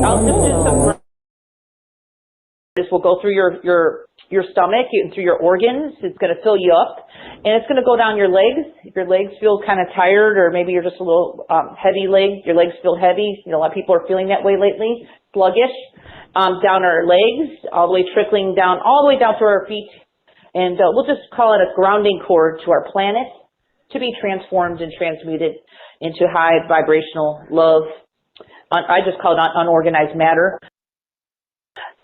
I'll just do some. This will go through your stomach and through your organs. It's going to fill you up, and it's going to go down your legs. If your legs feel kind of tired, or maybe you're just a little heavy leg, your legs feel heavy. You know, a lot of people are feeling that way lately, sluggish. Down our legs, all the way trickling down, all the way down to our feet, and we'll just call it a grounding cord to our planet to be transformed and transmuted into high vibrational love. I just call it unorganized matter.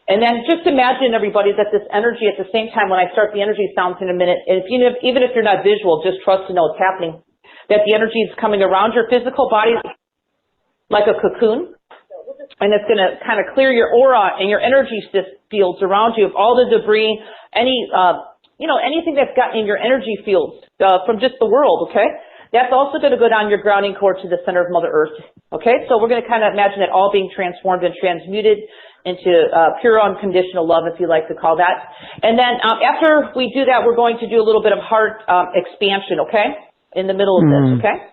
And then just imagine, everybody, that this energy at the same time, when I start the energy sounds in a minute, and even if you're not visual, just trust to know what's happening, that the energy is coming around your physical body like a cocoon, and it's going to kind of clear your aura and your energy fields around you of all the debris, anything that's gotten in your energy fields from just the world, okay? That's also going to go down your grounding cord to the center of Mother Earth, okay? So we're going to kind of imagine it all being transformed and transmuted into pure unconditional love, if you like to call that. And then after we do that, we're going to do a little bit of heart expansion, okay? In the middle of this, okay?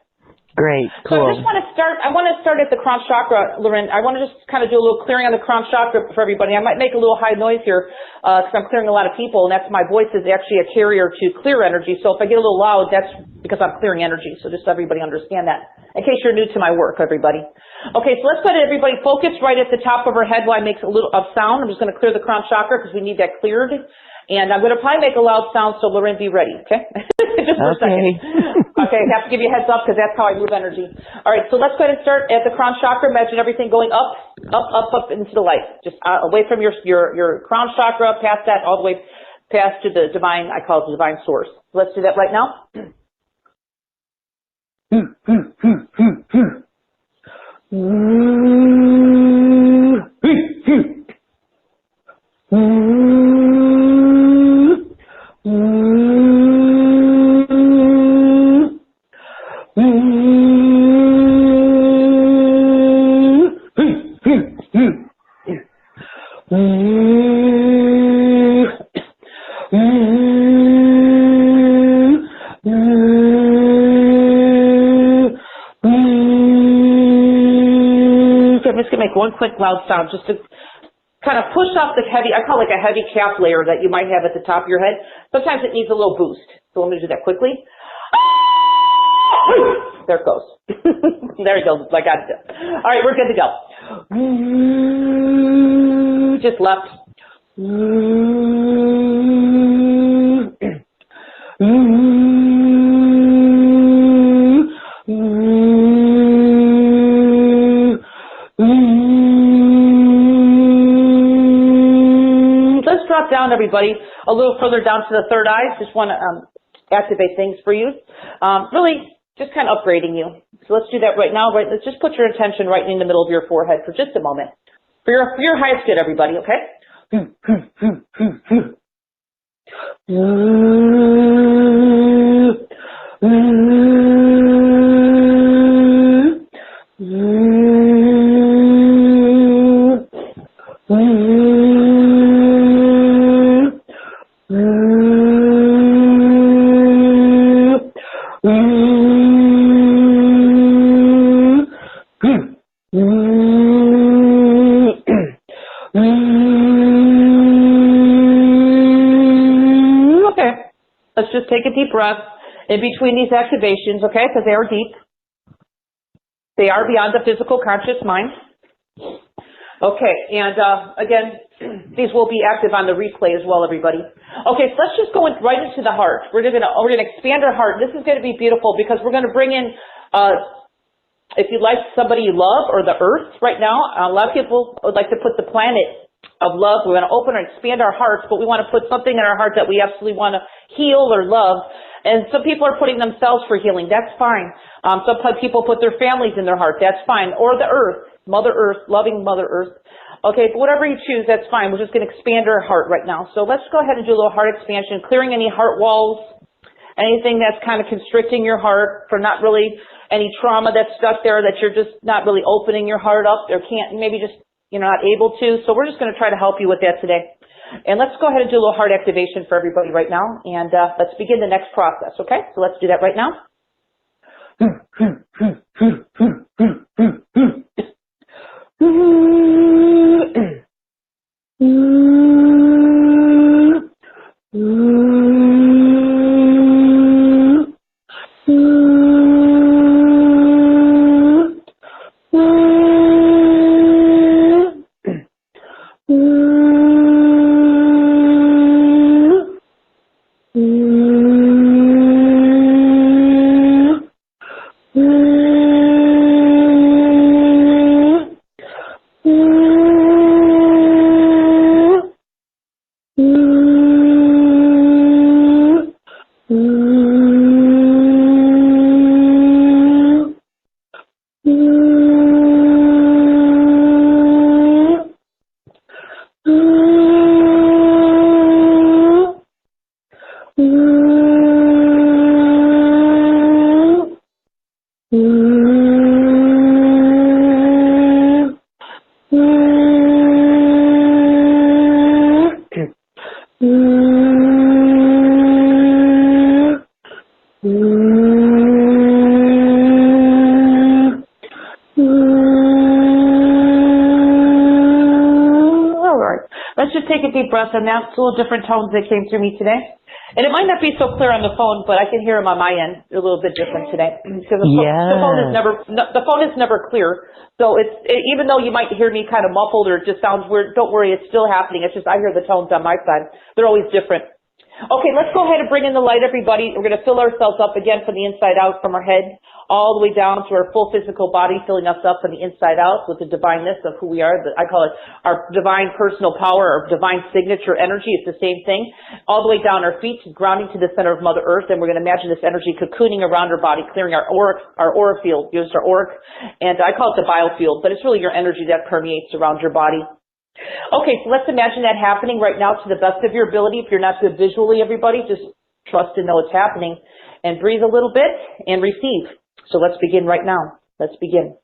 Great, cool. So I want to start at the crown chakra, Lauren. I want to just kind of do a little clearing on the crown chakra for everybody. I might make a little high noise here because I'm clearing a lot of people, and that's my voice is actually a carrier to clear energy. So if I get a little loud, that's because I'm clearing energy. So just so everybody understand that. In case you're new to my work, everybody. Okay, so let's go ahead, everybody. Focus right at the top of our head while I make a little of sound. I'm just going to clear the crown chakra because we need that cleared. And I'm going to probably make a loud sound, so Lauren, be ready, okay? Just for a second. Okay, I have to give you a heads up because that's how I move energy. All right, so let's go ahead and start at the crown chakra. Imagine everything going up, up, up, up into the light. Just away from your crown chakra, past that, all the way past to the divine, I call it the divine source. Let's do that right now. One quick loud sound just to kind of push off the heavy, I call it like a heavy cap layer that you might have at the top of your head. Sometimes it needs a little boost. So let me do that quickly. There it goes. There it goes. I got it. All right, we're good to go. Just left. Drop down, everybody, a little further down to the third eye. Just want to activate things for you. Really just kind of upgrading you. So let's do that right now. Right, let's just put your attention right in the middle of your forehead for just a moment. For your highest good, everybody, okay? Let's just take a deep breath in between these activations, okay, because they are deep. They are beyond the physical conscious mind. Okay, and again, these will be active on the replay as well, everybody. Okay, so let's just go right into the heart. We're gonna expand our heart. This is going to be beautiful because we're going to bring in, if you like somebody you love or the earth right now, a lot of people would like to put the planet of love. We want to open and expand our hearts, but we want to put something in our heart that we absolutely want to heal or love. And some people are putting themselves for healing. That's fine. Some people put their families in their heart. That's fine. Or the earth, Mother Earth, loving Mother Earth. Okay, but whatever you choose, that's fine. We're just going to expand our heart right now. So let's go ahead and do a little heart expansion, clearing any heart walls, anything that's kind of constricting your heart for not really any trauma that's stuck there that you're just not really opening your heart up or can't, maybe just you're not able to. So we're just going to try to help you with that today. And let's go ahead and do a little heart activation for everybody right now. And let's begin the next process, okay? So let's do that right now. Let's just take a deep breath, and that's a little different tones that came through me today. And it might not be so clear on the phone, but I can hear them on my end. They're a little bit different today because the phone is never clear. So even though you might hear me kind of muffled or it just sounds weird, don't worry, it's still happening. It's just I hear the tones on my side. They're always different. Okay, let's go ahead and bring in the light, everybody. We're going to fill ourselves up again from the inside out, from our head all the way down to our full physical body, filling us up from the inside out with the divineness of who we are. I call it our divine personal power, or divine signature energy. It's the same thing. All the way down our feet, grounding to the center of Mother Earth, and we're going to imagine this energy cocooning around our body, clearing our aura field, just our auric, and I call it the biofield, but it's really your energy that permeates around your body. Okay, so let's imagine that happening right now to the best of your ability. If you're not good visually, everybody, just trust and know it's happening. And breathe a little bit and receive. So let's begin right now. Let's begin.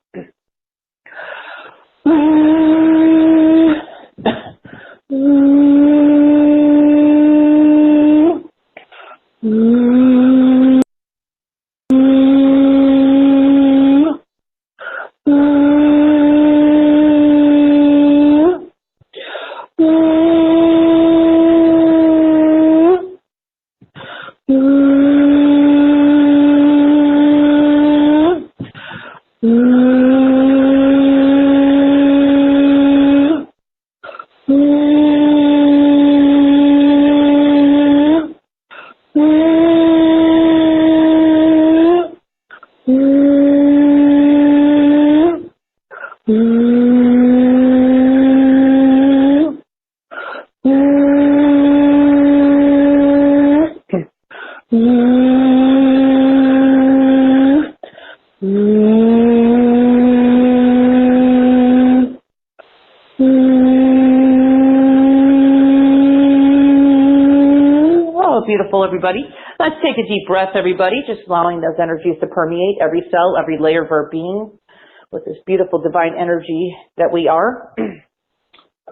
Beautiful, everybody. Let's take a deep breath, everybody, just allowing those energies to permeate every cell, every layer of our being with this beautiful divine energy that we are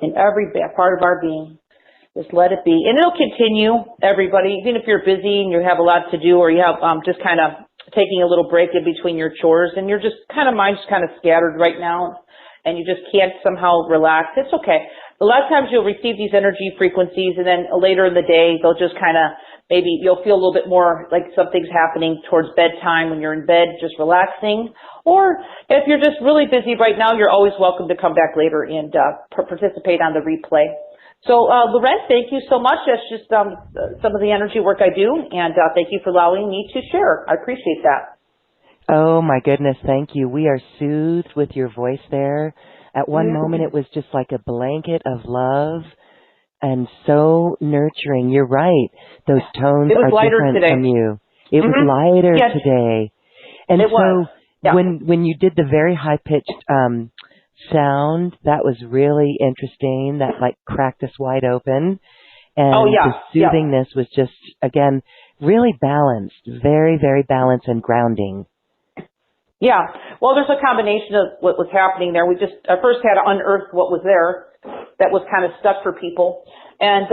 in every part of our being. Just let it be. And it'll continue, everybody, even if you're busy and you have a lot to do, or you have just kind of taking a little break in between your chores and you're just kind of, mind's kind of scattered right now and you just can't somehow relax. It's okay. A lot of times you'll receive these energy frequencies, and then later in the day, they'll just kind of, maybe you'll feel a little bit more like something's happening towards bedtime when you're in bed, just relaxing. Or if you're just really busy right now, you're always welcome to come back later and participate on the replay. So, Loren, thank you so much. That's just some of the energy work I do, and thank you for allowing me to share. I appreciate that. Oh, my goodness, thank you. We are soothed with your voice there. At one moment, it was just like a blanket of love and so nurturing. You're right. Those tones are different today. from you. It was lighter today. And when you did the very high-pitched sound, that was really interesting. That like cracked us wide open. And the soothingness was just, again, really balanced. Very, very balanced and grounding. Yeah, well, there's a combination of what was happening there. We just first had to unearth what was there that was kind of stuck for people. And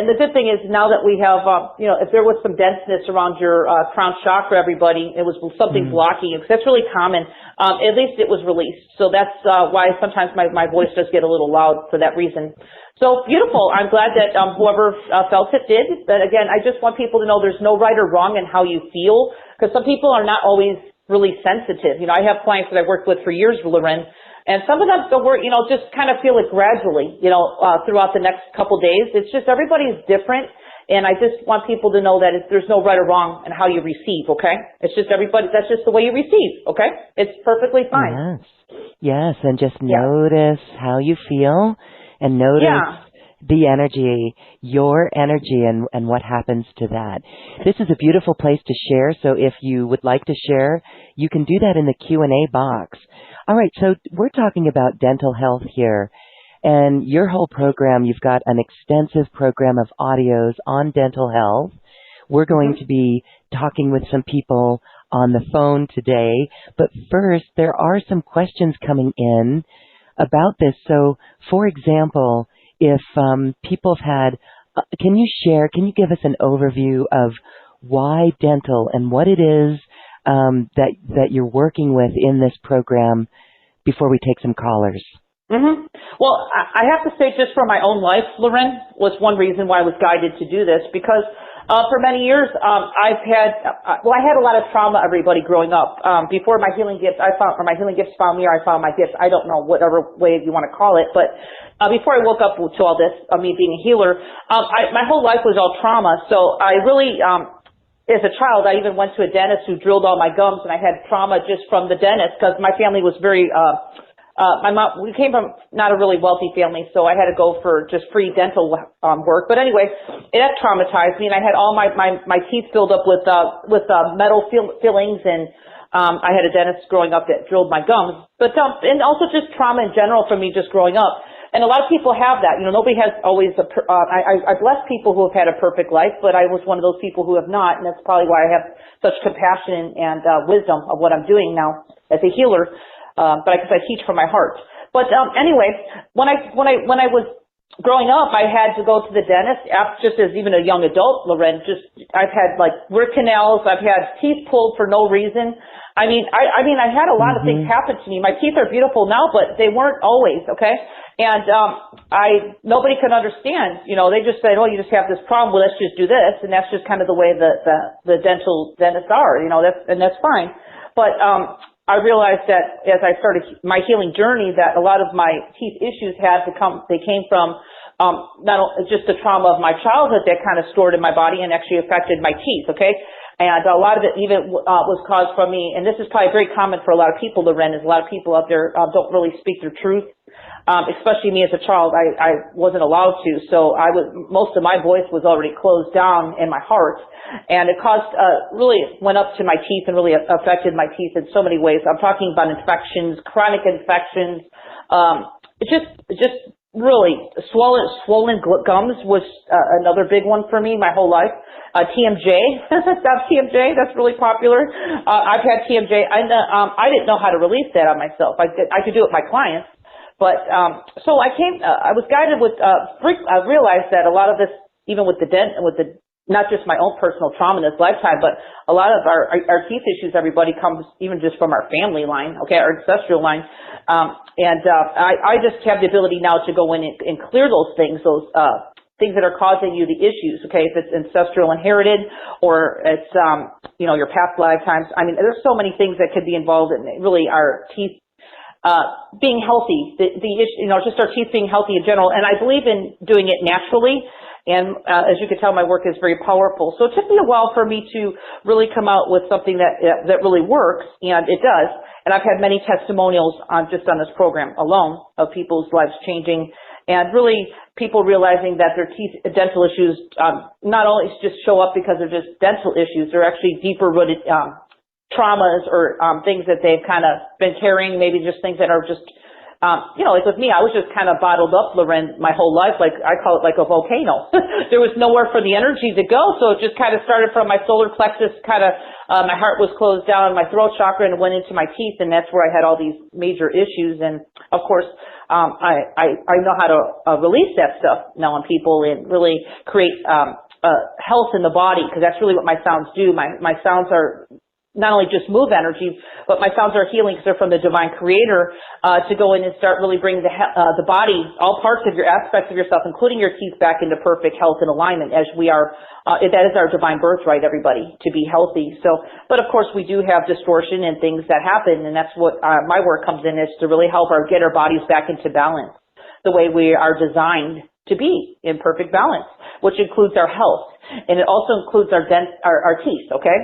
the good thing is now that we have, if there was some denseness around your crown chakra, everybody, it was something blocking, because that's really common. At least it was released. So that's why sometimes my voice does get a little loud for that reason. So beautiful. I'm glad that whoever felt it did. But again, I just want people to know there's no right or wrong in how you feel, because some people are not always really sensitive. You know, I have clients that I worked with for years, Loren, and some of them, just kind of feel it gradually, throughout the next couple days. It's just everybody's different, And I just want people to know that there's no right or wrong in how you receive, okay? It's just that's just the way you receive, okay? It's perfectly fine. Yes, and just notice how you feel and notice the energy, your energy, and what happens to that. This is a beautiful place to share, so if you would like to share, you can do that in the Q&A box. All right, so we're talking about dental health here. And your whole program, you've got an extensive program of audios on dental health. We're going to be talking with some people on the phone today. But first, there are some questions coming in about this. So, for example, if people have had, can you give us an overview of why dental and what it is that you're working with in this program before we take some callers? Well, I have to say, just for my own life, Loren, was one reason why I was guided to do this, because for many years I had a lot of trauma, everybody, growing up. Before my healing gifts, my healing gifts found me, or I found my gifts, I don't know, whatever way you want to call it, but before I woke up to all this, me being a healer, my whole life was all trauma, so I really... as a child, I even went to a dentist who drilled all my gums, and I had trauma just from the dentist, because my family was very... my mom, we came from not a really wealthy family, so I had to go for just free dental work. But anyway, that traumatized me, and I had all my teeth filled up with metal fillings, and I had a dentist growing up that drilled my gums. But and also just trauma in general for me just growing up. And a lot of people have that. You know, nobody has always I bless people who have had a perfect life, but I was one of those people who have not, and that's probably why I have such compassion and wisdom of what I'm doing now as a healer. But I guess I teach from my heart. But anyway, when I was growing up, I had to go to the dentist just as even a young adult, Loren. I've had like root canals. I've had teeth pulled for no reason. I mean, I had a lot of things happen to me. My teeth are beautiful now, but they weren't always, okay? And nobody could understand. You know, they just said, "Oh, you just have this problem. Well, let's just do this," and that's just kind of the way the dental dentists are. You know, that's fine. But I realized that as I started my healing journey, that a lot of my teeth issues they came from not only just the trauma of my childhood that kind of stored in my body and actually affected my teeth, okay? And a lot of it even was caused from me, and this is probably very common for a lot of people, Loren, is a lot of people out there don't really speak their truth. Especially me as a child, I wasn't allowed to, so most of my voice was already closed down in my heart, and it caused, really went up to my teeth and really affected my teeth in so many ways. I'm talking about infections, chronic infections, it just really swollen gums was another big one for me my whole life. TMJ, that's TMJ, that's really popular. I've had TMJ, I didn't know how to release that on myself. I could do it with my clients. But so I was guided with. I realized that a lot of this, even with not just my own personal trauma in this lifetime, but a lot of our teeth issues, everybody comes even just from our family line, okay, our ancestral line. I just have the ability now to go in and clear those things that are causing you the issues, okay, if it's ancestral inherited or it's your past lifetimes. I mean, there's so many things that could be involved in really our teeth. Being healthy, the issue, just our teeth being healthy in general. And I believe in doing it naturally. And as you can tell, my work is very powerful. So it took me a while for me to really come out with something that really works, and it does. And I've had many testimonials just on this program alone of people's lives changing, and really people realizing that their dental issues not only just show up because they're just dental issues, they're actually deeper rooted traumas or things that they've kind of been carrying, maybe just things that are just, like with me, I was just kind of bottled up, Loren, my whole life. Like I call it like a volcano. There was nowhere for the energy to go, so it just kind of started from my solar plexus, my heart was closed down, my throat chakra, and went into my teeth, and that's where I had all these major issues. And of course, I know how to release that stuff now on people and really create health in the body, because that's really what my sounds do. My sounds are not only just move energy, but my sounds are healing because they're from the divine creator, to go in and start really bringing the body, all parts of your aspects of yourself, including your teeth, back into perfect health and alignment, as we are, that is our divine birthright, everybody, to be healthy. So, but of course we do have distortion and things that happen, and that's what my work comes in, is to really help get our bodies back into balance the way we are designed to be in perfect balance, which includes our health, and it also includes our teeth, okay?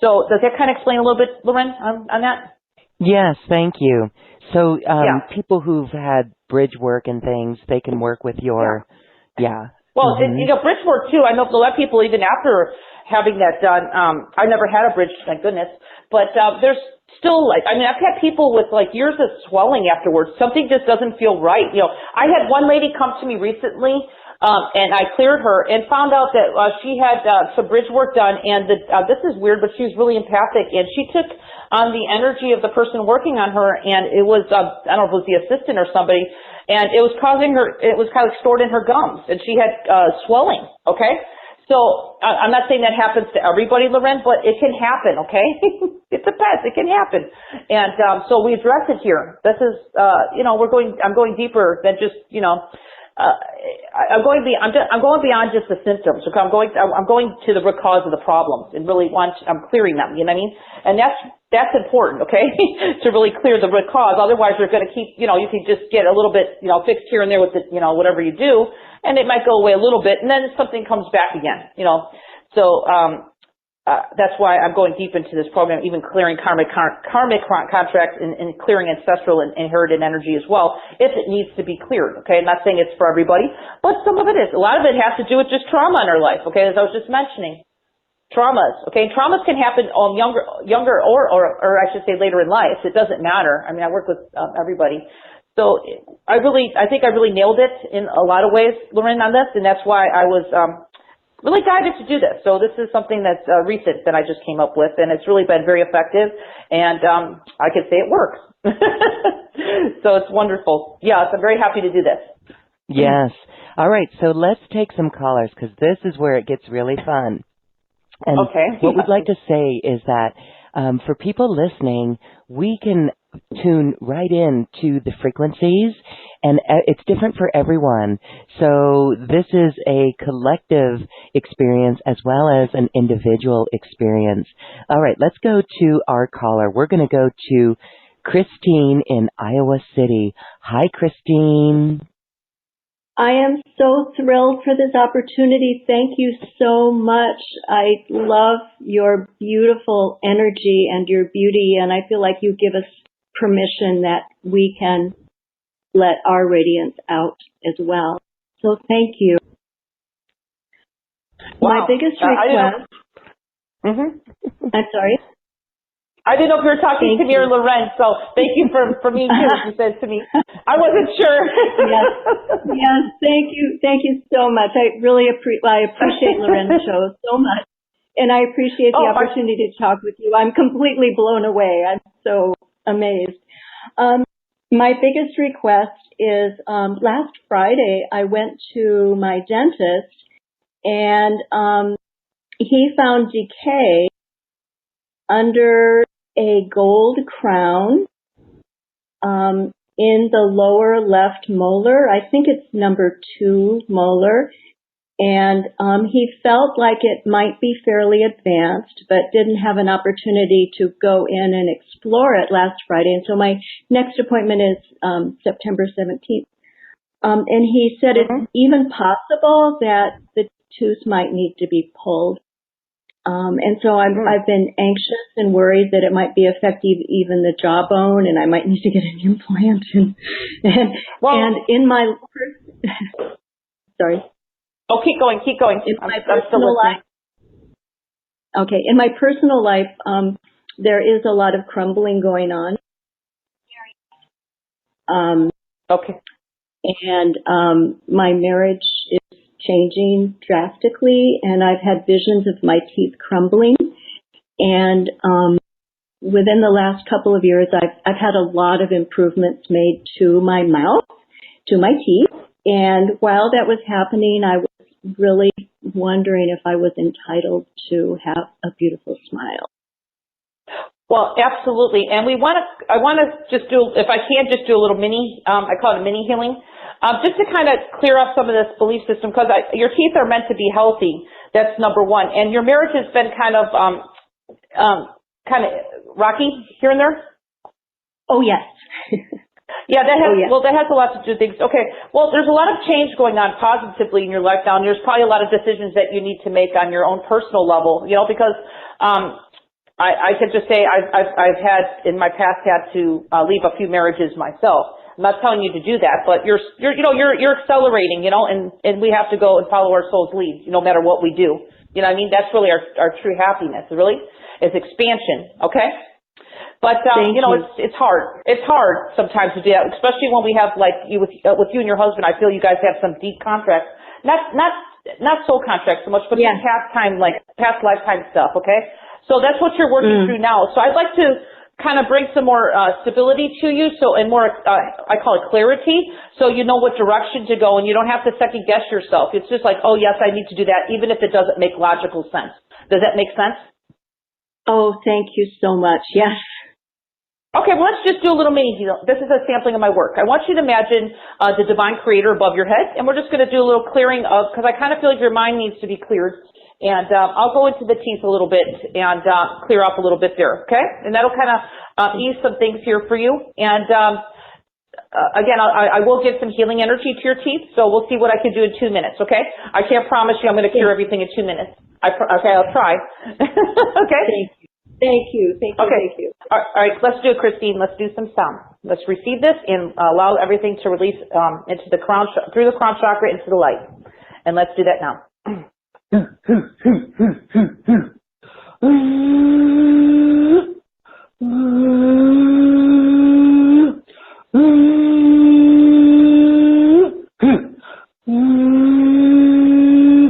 So does that kind of explain a little bit, Loren, on that? Yes, thank you. So people who've had bridge work and things, they can work with your, Well, bridge work too. I know a lot of people, even after having that done, I never had a bridge, thank goodness, but there's still I've had people with years of swelling afterwards. Something just doesn't feel right. I had one lady come to me recently, and I cleared her and found out that she had some bridge work done, and this is weird, but she was really empathic, and she took on the energy of the person working on her, and it was, I don't know if it was the assistant or somebody, and it was causing her, it was kind of stored in her gums, and she had swelling, okay? So I'm not saying that happens to everybody, Loren, but it can happen, okay? It depends. It can happen. And so we address it here. This is, I'm going deeper than just, I'm going beyond just the symptoms. Okay? I'm going to the root cause of the problems and really I'm clearing them, you know what I mean? And that's important, okay? To really clear the root cause. Otherwise you're going to keep, you can just get a little bit, fixed here and there with the, whatever you do, and it might go away a little bit, and then something comes back again, So, that's why I'm going deep into this program, even clearing karmic contracts and clearing ancestral and inherited energy as well, if it needs to be cleared, okay? I'm not saying it's for everybody, but some of it is. A lot of it has to do with just trauma in our life, okay, as I was just mentioning. Traumas, okay? Traumas can happen younger or I should say later in life. It doesn't matter. I mean, I work with everybody. So I think I really nailed it in a lot of ways, Loren, on this, and that's why I was really guided to do this. So this is something that's recent that I just came up with, and it's really been very effective, and I can say it works. So it's wonderful. Yes, I'm very happy to do this. Yes. All right, so let's take some callers, because this is where it gets really fun. And what we'd like to say is that for people listening, we can tune right in to the frequencies, and it's different for everyone. So this is a collective experience as well as an individual experience. All right, let's go to our caller. We're going to go to Christine in Iowa City. Hi, Christine. I am so thrilled for this opportunity. Thank you so much. I love your beautiful energy and your beauty, and I feel like you give us permission that we can let our radiance out as well. So thank you. Wow. My biggest request... I'm sorry? I didn't know if you were talking to me or Loren, so thank you for me too, what you said to me. I wasn't sure. Yes, thank you. Thank you so much. I really appreciate Loren's show so much. And I appreciate the opportunity to talk with you. I'm completely blown away. I'm so amazed. My biggest request is last Friday I went to my dentist, and he found decay under a gold crown in the lower left molar. I think it's number 2 molar. And he felt like it might be fairly advanced, but didn't have an opportunity to go in and explore it last Friday. And so my next appointment is September 17th. And he said it's even possible that the tooth might need to be pulled. And so I've been anxious and worried that it might be affecting even the jawbone, and I might need to get an implant. And in my sorry. Oh, keep going. In my personal life, in my personal life, there is a lot of crumbling going on. And my marriage is changing drastically, and I've had visions of my teeth crumbling. And within the last couple of years, I've had a lot of improvements made to my mouth, to my teeth. And while that was happening, I was really wondering if I was entitled to have a beautiful smile. Well, absolutely. And I want to just do, if I can, just do a little mini, I call it a mini healing, just to kind of clear up some of this belief system, because your teeth are meant to be healthy. That's number one. And your marriage has been kind of rocky here and there? Oh, yes. Yeah, that has, yeah. well, that has a lot to do with things. Okay, well, there's a lot of change going on positively in your life now, and there's probably a lot of decisions that you need to make on your own personal level, you know, because, I could just say I've had, in my past, had to leave a few marriages myself. I'm not telling you to do that, but you're accelerating, you know, and we have to go and follow our soul's lead, no matter what we do. You know what I mean? That's really our true happiness, really, is expansion, okay? But, you know, it's hard. It's hard sometimes to do that, especially when we have, like, with you and your husband, I feel you guys have some deep contracts. Not soul contracts so much, but past lifetime stuff, okay? So that's what you're working through now. So I'd like to kind of bring some more stability to you, and more, I call it clarity, so you know what direction to go, and you don't have to second guess yourself. It's just like, oh, yes, I need to do that, even if it doesn't make logical sense. Does that make sense? Oh, thank you so much. Yes. Okay, well, let's just do a little mini deal. This is a sampling of my work. I want you to imagine the divine creator above your head, and we're just going to do a little clearing of, because I kind of feel like your mind needs to be cleared. And I'll go into the teeth a little bit and clear up a little bit there, okay? And that'll kind of ease some things here for you. And again, I will give some healing energy to your teeth, so we'll see what I can do in 2 minutes, okay? I can't promise you I'm going to cure everything in 2 minutes. Okay, I'll try. Okay? Thank you. Okay. Thank you. All right, let's do it, Christine. Let's do some sound. Let's receive this and allow everything to release into the crown, through the crown chakra into the light. And let's do that now. Can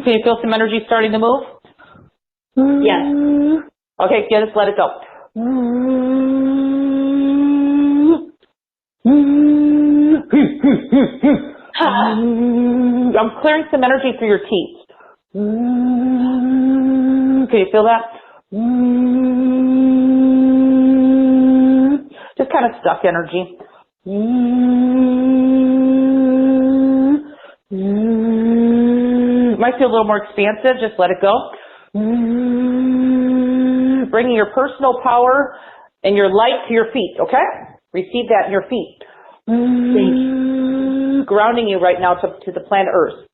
you feel some energy starting to move? Yes. Okay, just let it go. I'm clearing some energy through your teeth. Can you feel that? Just kind of stuck energy. Might feel a little more expansive. Just let it go. Bringing your personal power and your light to your feet, okay? Receive that in your feet. Grounding you right now to the planet Earth.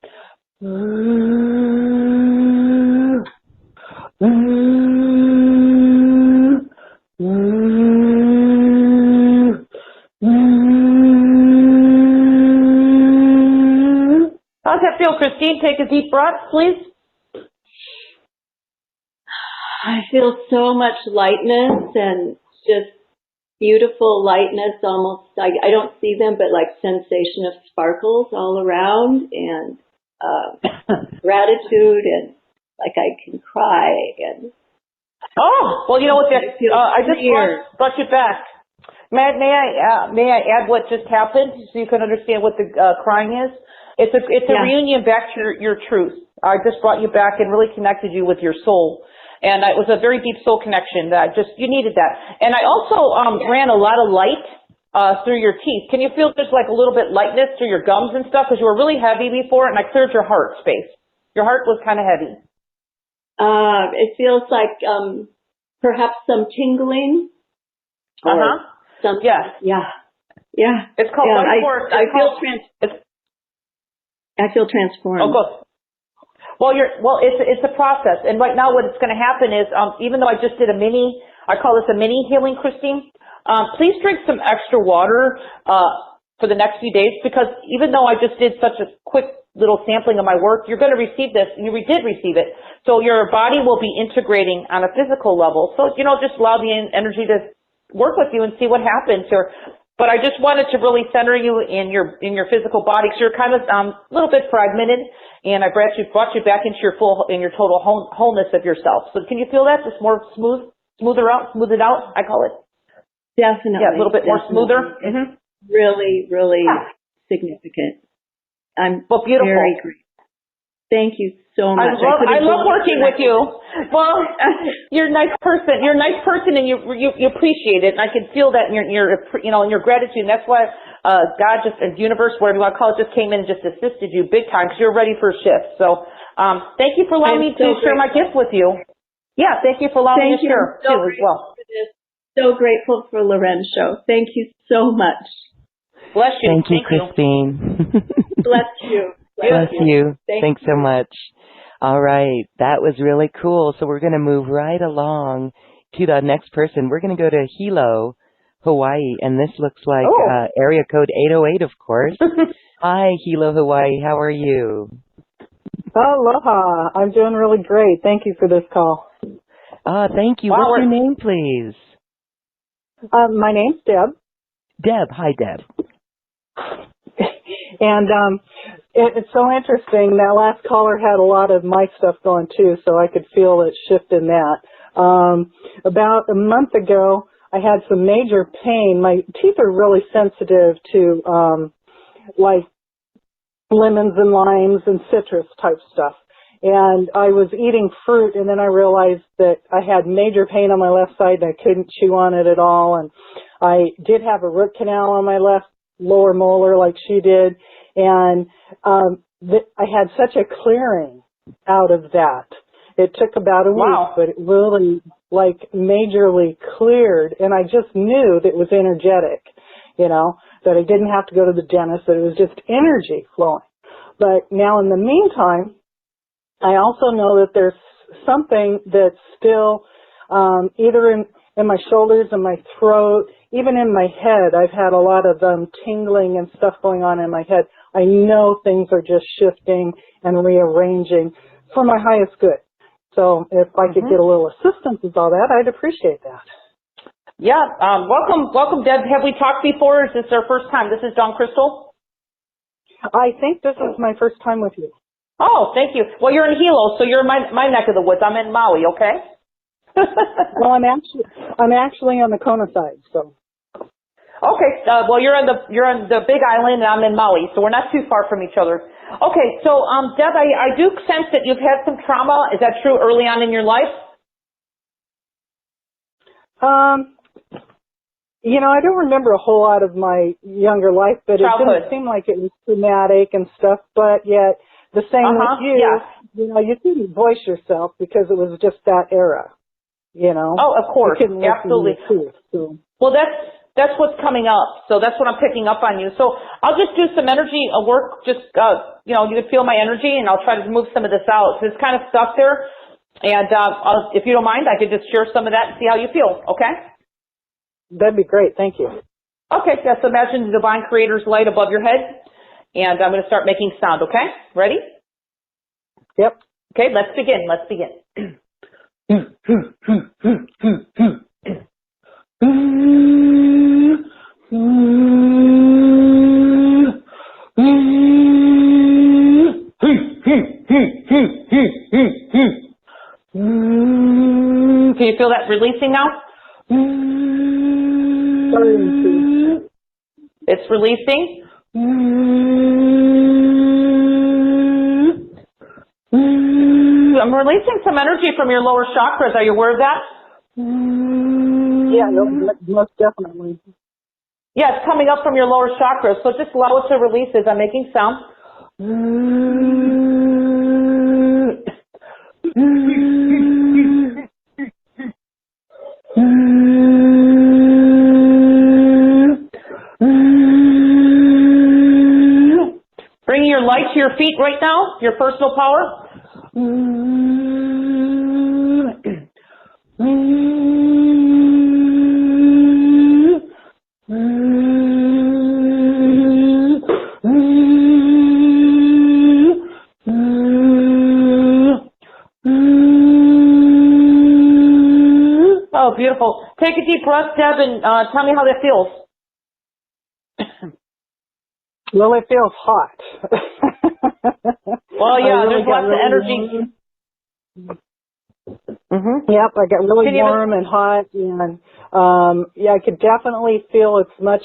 How's that feel, Christine? Take a deep breath, please. I feel so much lightness and just beautiful lightness, almost, I don't see them, but like sensation of sparkles all around, and gratitude, and like I can cry. And oh, well, you know what? I just brought you back. May I add what just happened so you can understand what the crying is? It's a reunion back to your truth. I just brought you back and really connected you with your soul. And it was a very deep soul connection that you needed that. And I also ran a lot of light through your teeth. Can you feel there's like a little bit lightness through your gums and stuff? Because you were really heavy before, and I cleared your heart space. Your heart was kind of heavy. It feels like perhaps some tingling. Yes. Yeah. It's called I feel transformed. Oh, good. Well, it's a process, and right now what it's going to happen is, even though I just did I call this a mini healing, Christine, please drink some extra water for the next few days, because even though I just did such a quick little sampling of my work, you're going to receive this, and you did receive it, so your body will be integrating on a physical level. So, just allow the energy to work with you and see what happens. But I just wanted to really center you in your physical body, because you're kind of a little bit fragmented, and I brought you back into your your total wholeness of yourself. So can you feel that? Just more smooth it out, I call it. Definitely. Yeah, a little bit more smoother. Mm-hmm. Really, really significant. I'm beautiful. Very grateful. Thank you so much. I love working with you. Well, you're a nice person. You're a nice person, and you appreciate it. And I can feel that in your gratitude. And that's why God, just the universe, whatever you want to call it, just came in and just assisted you big time, because you're ready for a shift. So thank you for allowing me to share my gift with you. Yeah, thank you for allowing me to share too as well. So grateful for Loren's show. Thank you so much. Bless you. Thank you, Christine. Bless you. Bless you. Thanks so you. much. All right. That was really cool. So we're going to move right along to the next person. We're going to go to Hilo, Hawaii. And this looks like area code 808, of course. Hi, Hilo, Hawaii. How are you? Aloha. I'm doing really great. Thank you for this call. Thank you. Wow, What's your name, please? My name's Deb. Deb. Hi, Deb. And it's so interesting. That last caller had a lot of my stuff going too, so I could feel it shift in that. About a month ago, I had some major pain. My teeth are really sensitive to like lemons and limes and citrus type stuff. And I was eating fruit, and then I realized that I had major pain on my left side, and I couldn't chew on it at all. And I did have a root canal on my left lower molar like she did, and I had such a clearing out of that. It took about a week, but it really like majorly cleared, and I just knew that it was energetic, you know, that I didn't have to go to the dentist, that it was just energy flowing. But now in the meantime, I also know that there's something that's still either in my shoulders and my throat, even in my head. I've had a lot of tingling and stuff going on in my head. I know things are just shifting and rearranging for my highest good. So if I could get a little assistance with all that, I'd appreciate that. Yeah, welcome, Deb. Have we talked before? Is this our first time? This is Dawn Crystal. I think this is my first time with you. Oh, thank you. Well, you're in Hilo, so you're in my neck of the woods. I'm in Maui, okay? Well, I'm actually on the Kona side, so. Okay. Well, you're on the Big Island, and I'm in Maui, so we're not too far from each other. Okay. So, Deb, I do sense that you've had some trauma. Is that true early on in your life? You know, I don't remember a whole lot of my younger life, but Childhood. It didn't seem like it was traumatic and stuff. But yet, the same with you. Yeah. You know, you couldn't voice yourself because it was just that era. You know. Oh, of course, you couldn't absolutely. Truth, so. Well, that's what's coming up. So that's what I'm picking up on you. So I'll just do some energy work. Just you know, you can feel my energy, and I'll try to move some of this out. So it's kind of stuck there, and if you don't mind, I could just share some of that and see how you feel. Okay? That'd be great. Thank you. Okay. Yes. Imagine the divine creator's light above your head, and I'm going to start making sound. Okay? Ready? Yep. Okay. Let's begin. Let's begin. Can you feel that releasing now? It's releasing. I'm releasing some energy from your lower chakras. Are you aware of that? Yeah, most definitely. Yeah, it's coming up from your lower chakras. So just allow it to release as I'm making sound. Bringing your light to your feet right now, your personal power. Oh, beautiful. Take a deep breath, Deb, and tell me how that feels. Well, it feels hot. Well, yeah, there's lots of energy. Yep, I got really warm and hot, and yeah, I could definitely feel it's much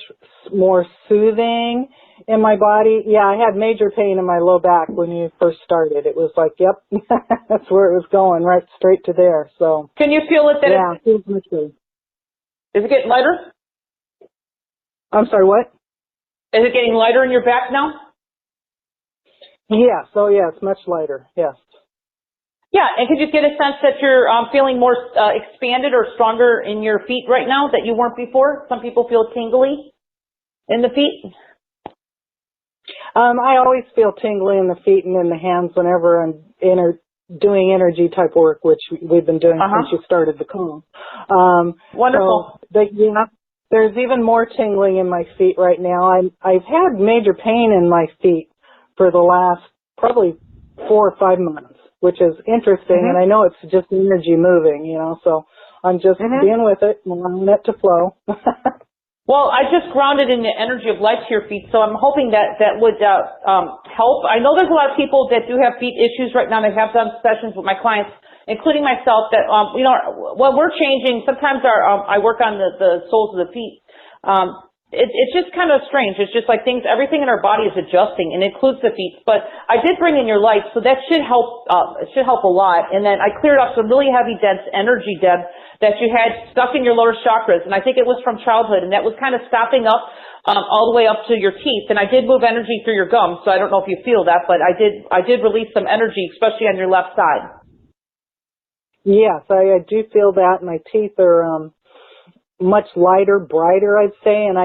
more soothing in my body. Yeah, I had major pain in my low back when you first started. It was like, yep, that's where it was going, right straight to there. So can you feel it? Yeah, it feels much good. Is it getting lighter? I'm sorry, what? Is it getting lighter in your back now? Yeah, so yeah, it's much lighter, yes. Yeah, and could you get a sense that you're feeling more expanded or stronger in your feet right now that you weren't before? Some people feel tingly. In the feet? I always feel tingling in the feet and in the hands whenever I'm doing energy type work, which we've been doing since you started the call. Wonderful. So, there's even more tingling in my feet right now. I've had major pain in my feet for the last probably 4 or 5 months, which is interesting, and I know it's just energy moving, so I'm just being with it and allowing it to flow. Well, I just grounded in the energy of life to your feet, so I'm hoping that would help. I know there's a lot of people that do have feet issues right now. I have done sessions with my clients, including myself, that when we're changing, sometimes I work on the soles of the feet. It's just kind of strange. It's just like everything in our body is adjusting, and it includes the feet. But I did bring in your light, so that should help. It should help a lot. And then I cleared up some really heavy, dense energy, Deb, that you had stuck in your lower chakras, and I think it was from childhood, and that was kind of stopping up all the way up to your teeth. And I did move energy through your gums, so I don't know if you feel that, but I did release some energy, especially on your left side. Yes, I do feel that. My teeth are much lighter, brighter, I'd say, and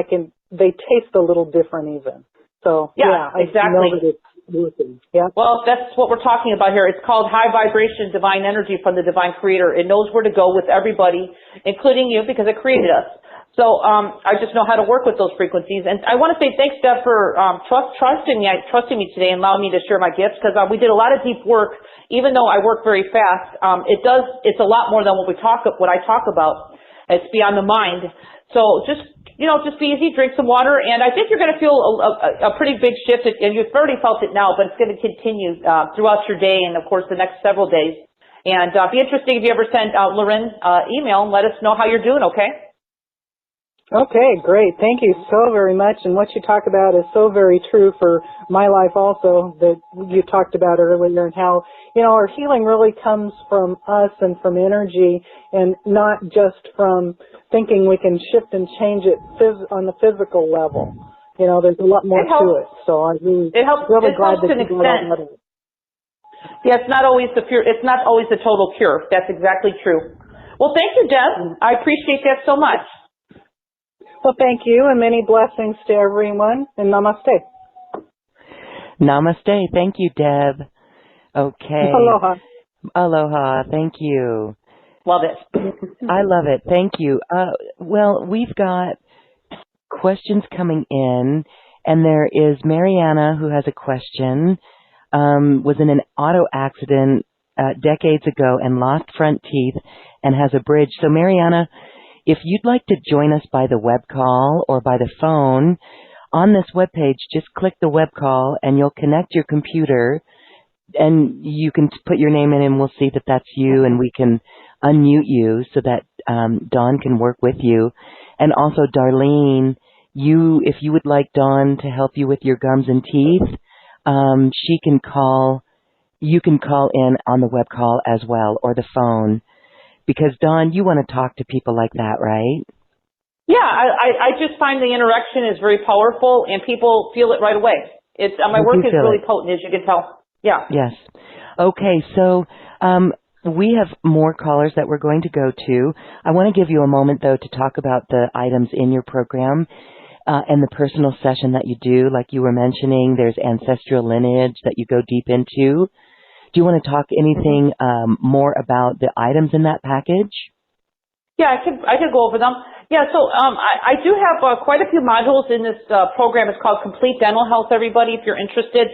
they taste a little different even. So yeah, exactly. I know that it's working. Yeah. Well, that's what we're talking about here. It's called high vibration divine energy from the divine creator. It knows where to go with everybody, including you, because it created us. So I just know how to work with those frequencies. And I want to say thanks, Deb, for trusting me today and allowing me to share my gifts, because we did a lot of deep work. Even though I work very fast, it's a lot more than what I talk about. It's beyond the mind. So just be easy, drink some water, and I think you're going to feel a pretty big shift, and you've already felt it now, but it's going to continue throughout your day and, of course, the next several days. And it'd be interesting if you ever send Loren email and let us know how you're doing, okay? Okay, great. Thank you so very much. And what you talk about is so very true for my life also, that you talked about earlier, and how, our healing really comes from us and from energy, and not just from thinking we can shift and change it on the physical level. There's a lot more to it. So I'm really glad that you got all that. Yeah, it's not always the total cure. That's exactly true. Well, thank you, Deb. I appreciate that so much. Well, thank you, and many blessings to everyone, and namaste. Namaste. Thank you, Deb. Okay. Aloha. Aloha. Thank you. Love it. I love it. Thank you. Well, we've got questions coming in, and there is Mariana who has a question. Was in an auto accident decades ago and lost front teeth and has a bridge. So, Mariana, if you'd like to join us by the web call or by the phone, on this webpage, just click the web call and you'll connect your computer and you can put your name in and we'll see that that's you, and we can unmute you so that Dawn can work with you. And also, Darlene, if you would like Dawn to help you with your gums and teeth, you can call in on the web call as well, or the phone. Because, Dawn, you want to talk to people like that, right? Yeah, I just find the interaction is very powerful, and people feel it right away. My work is really potent, as you can tell. Yeah. Yes. Okay, so we have more callers that we're going to go to. I want to give you a moment, though, to talk about the items in your program and the personal session that you do. Like you were mentioning, there's ancestral lineage that you go deep into. Do you want to talk anything more about the items in that package? Yeah, I could go over them. Yeah, so I do have quite a few modules in this program. It's called Complete Dental Health, everybody, if you're interested.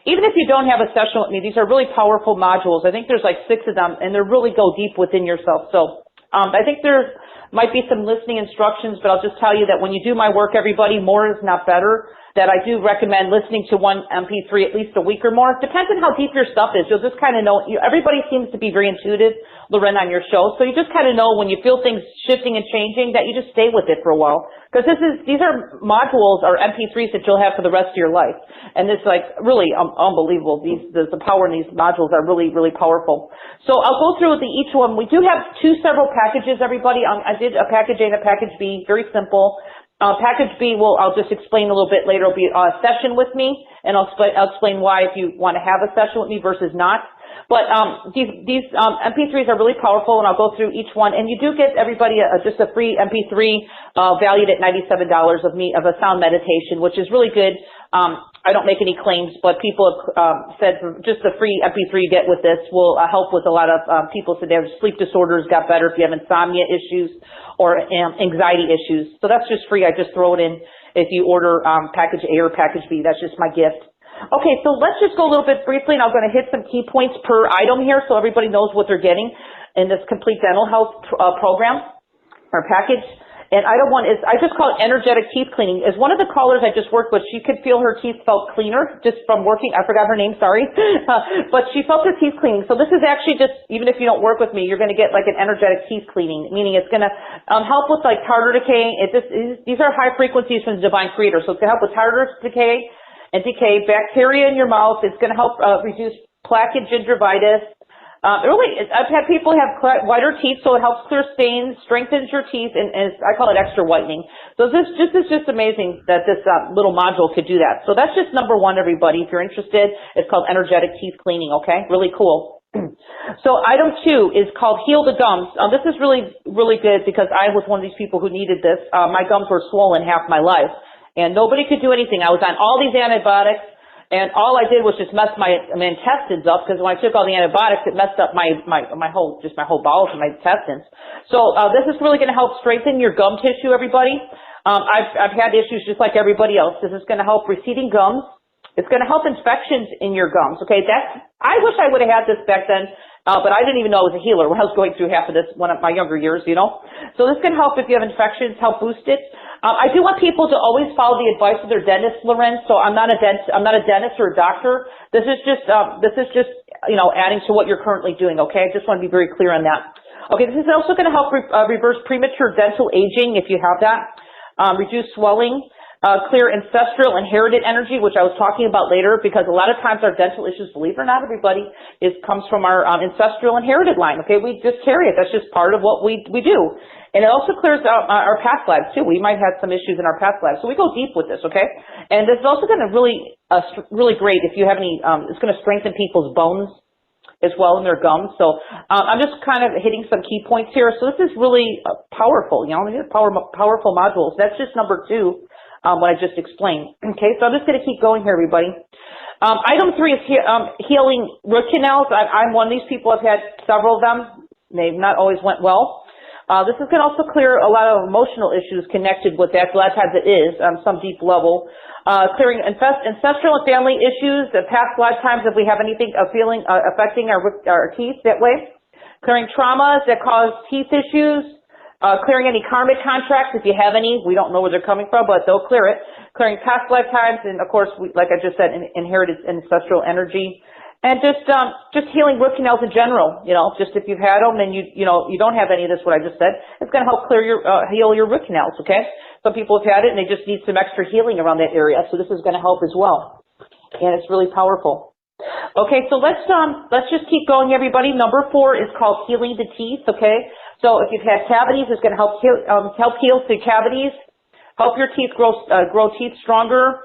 Even if you don't have a session with me, these are really powerful modules. I think there's like 6 of them, and they really go deep within yourself. So I think there might be some listening instructions, but I'll just tell you that when you do my work, everybody, more is not better. That I do recommend listening to one MP3 at least a week or more. Depends on how deep your stuff is. You'll just kind of know. Everybody seems to be very intuitive, Loren, on your show. So you just kind of know when you feel things shifting and changing that you just stay with it for a while. Because these are modules or MP3s that you'll have for the rest of your life. And it's like really unbelievable. The power in these modules are really, really powerful. So I'll go through each one. We do have several packages, everybody. I did a package A and a package B, very simple. Package B, I'll just explain a little bit later. It'll be a session with me, and I'll explain why if you want to have a session with me versus not. But these MP3s are really powerful, and I'll go through each one. And you do get everybody just a free MP3 valued at $97 of a sound meditation, which is really good. I don't make any claims, but people have said just the free MP3 you get with this will help with a lot of people said their sleep disorders got better if you have insomnia issues or anxiety issues. So that's just free. I just throw it in if you order package A or package B. That's just my gift. Okay, so let's just go a little bit briefly, and I'm going to hit some key points per item here so everybody knows what they're getting in this complete dental health program or package. And item one is, I just call it energetic teeth cleaning. As one of the callers I just worked with, she could feel her teeth felt cleaner just from working. I forgot her name, sorry. But she felt her teeth cleaning. So this is actually just, even if you don't work with me, you're going to get like an energetic teeth cleaning, meaning it's going to help with like tartar decay. These are high frequencies from the divine creator. So it's going to help with tartar decay and decay, bacteria in your mouth. It's going to help reduce plaque and gingivitis. I've had people have whiter teeth, so it helps clear stains, strengthens your teeth, and I call it extra whitening. So this is just amazing that this little module could do that. So that's just number one, everybody. If you're interested, it's called energetic teeth cleaning, okay? Really cool. So item two is called heal the gums. This is really, really good because I was one of these people who needed this. My gums were swollen half my life, and nobody could do anything. I was on all these antibiotics. And all I did was just mess my intestines up, because when I took all the antibiotics, it messed up my whole bowels and my intestines. So this is really going to help strengthen your gum tissue, everybody. I've had issues just like everybody else. This is going to help receding gums. It's going to help infections in your gums. Okay, I wish I would have had this back then, but I didn't even know it was a healer when I was going through half of this one of my younger years, you know. So this can help if you have infections, help boost it. I do want people to always follow the advice of their dentist, Lorenz. So I'm not a dentist or a doctor. This is just you know, adding to what you're currently doing. Okay, I just want to be very clear on that. Okay, this is also going to help reverse premature dental aging if you have that, reduce swelling, clear ancestral inherited energy, which I was talking about later, because a lot of times our dental issues, believe it or not, everybody, comes from our ancestral inherited line. Okay, we just carry it. That's just part of what we do. And it also clears out our past lives, too. We might have some issues in our past lives. So we go deep with this, okay? And this is also going to really great if you have any, it's going to strengthen people's bones as well in their gums. So I'm just kind of hitting some key points here. So this is really powerful, you know, powerful modules. That's just number two, what I just explained. Okay, so I'm just going to keep going here, everybody. Item three is healing root canals. I'm one of these people. I've had several of them. They've not always went well. This is going to also clear a lot of emotional issues connected with that. A lot of times it is on some deep level. Clearing ancestral and family issues, past lifetimes if we have anything affecting our teeth that way. Clearing traumas that cause teeth issues. Clearing any karmic contracts if you have any. We don't know where they're coming from, but they'll clear it. Clearing past lifetimes, and of course, like I just said, inherited ancestral energy. And just healing root canals in general, you know, just if you've had them and you don't have any of this, what I just said, it's going to help heal your root canals, okay? Some people have had it and they just need some extra healing around that area, so this is going to help as well. And it's really powerful. Okay, so let's just keep going, everybody. Number 4 is called healing the teeth, okay? So if you've had cavities, it's going to help heal the cavities, help your teeth grow teeth stronger.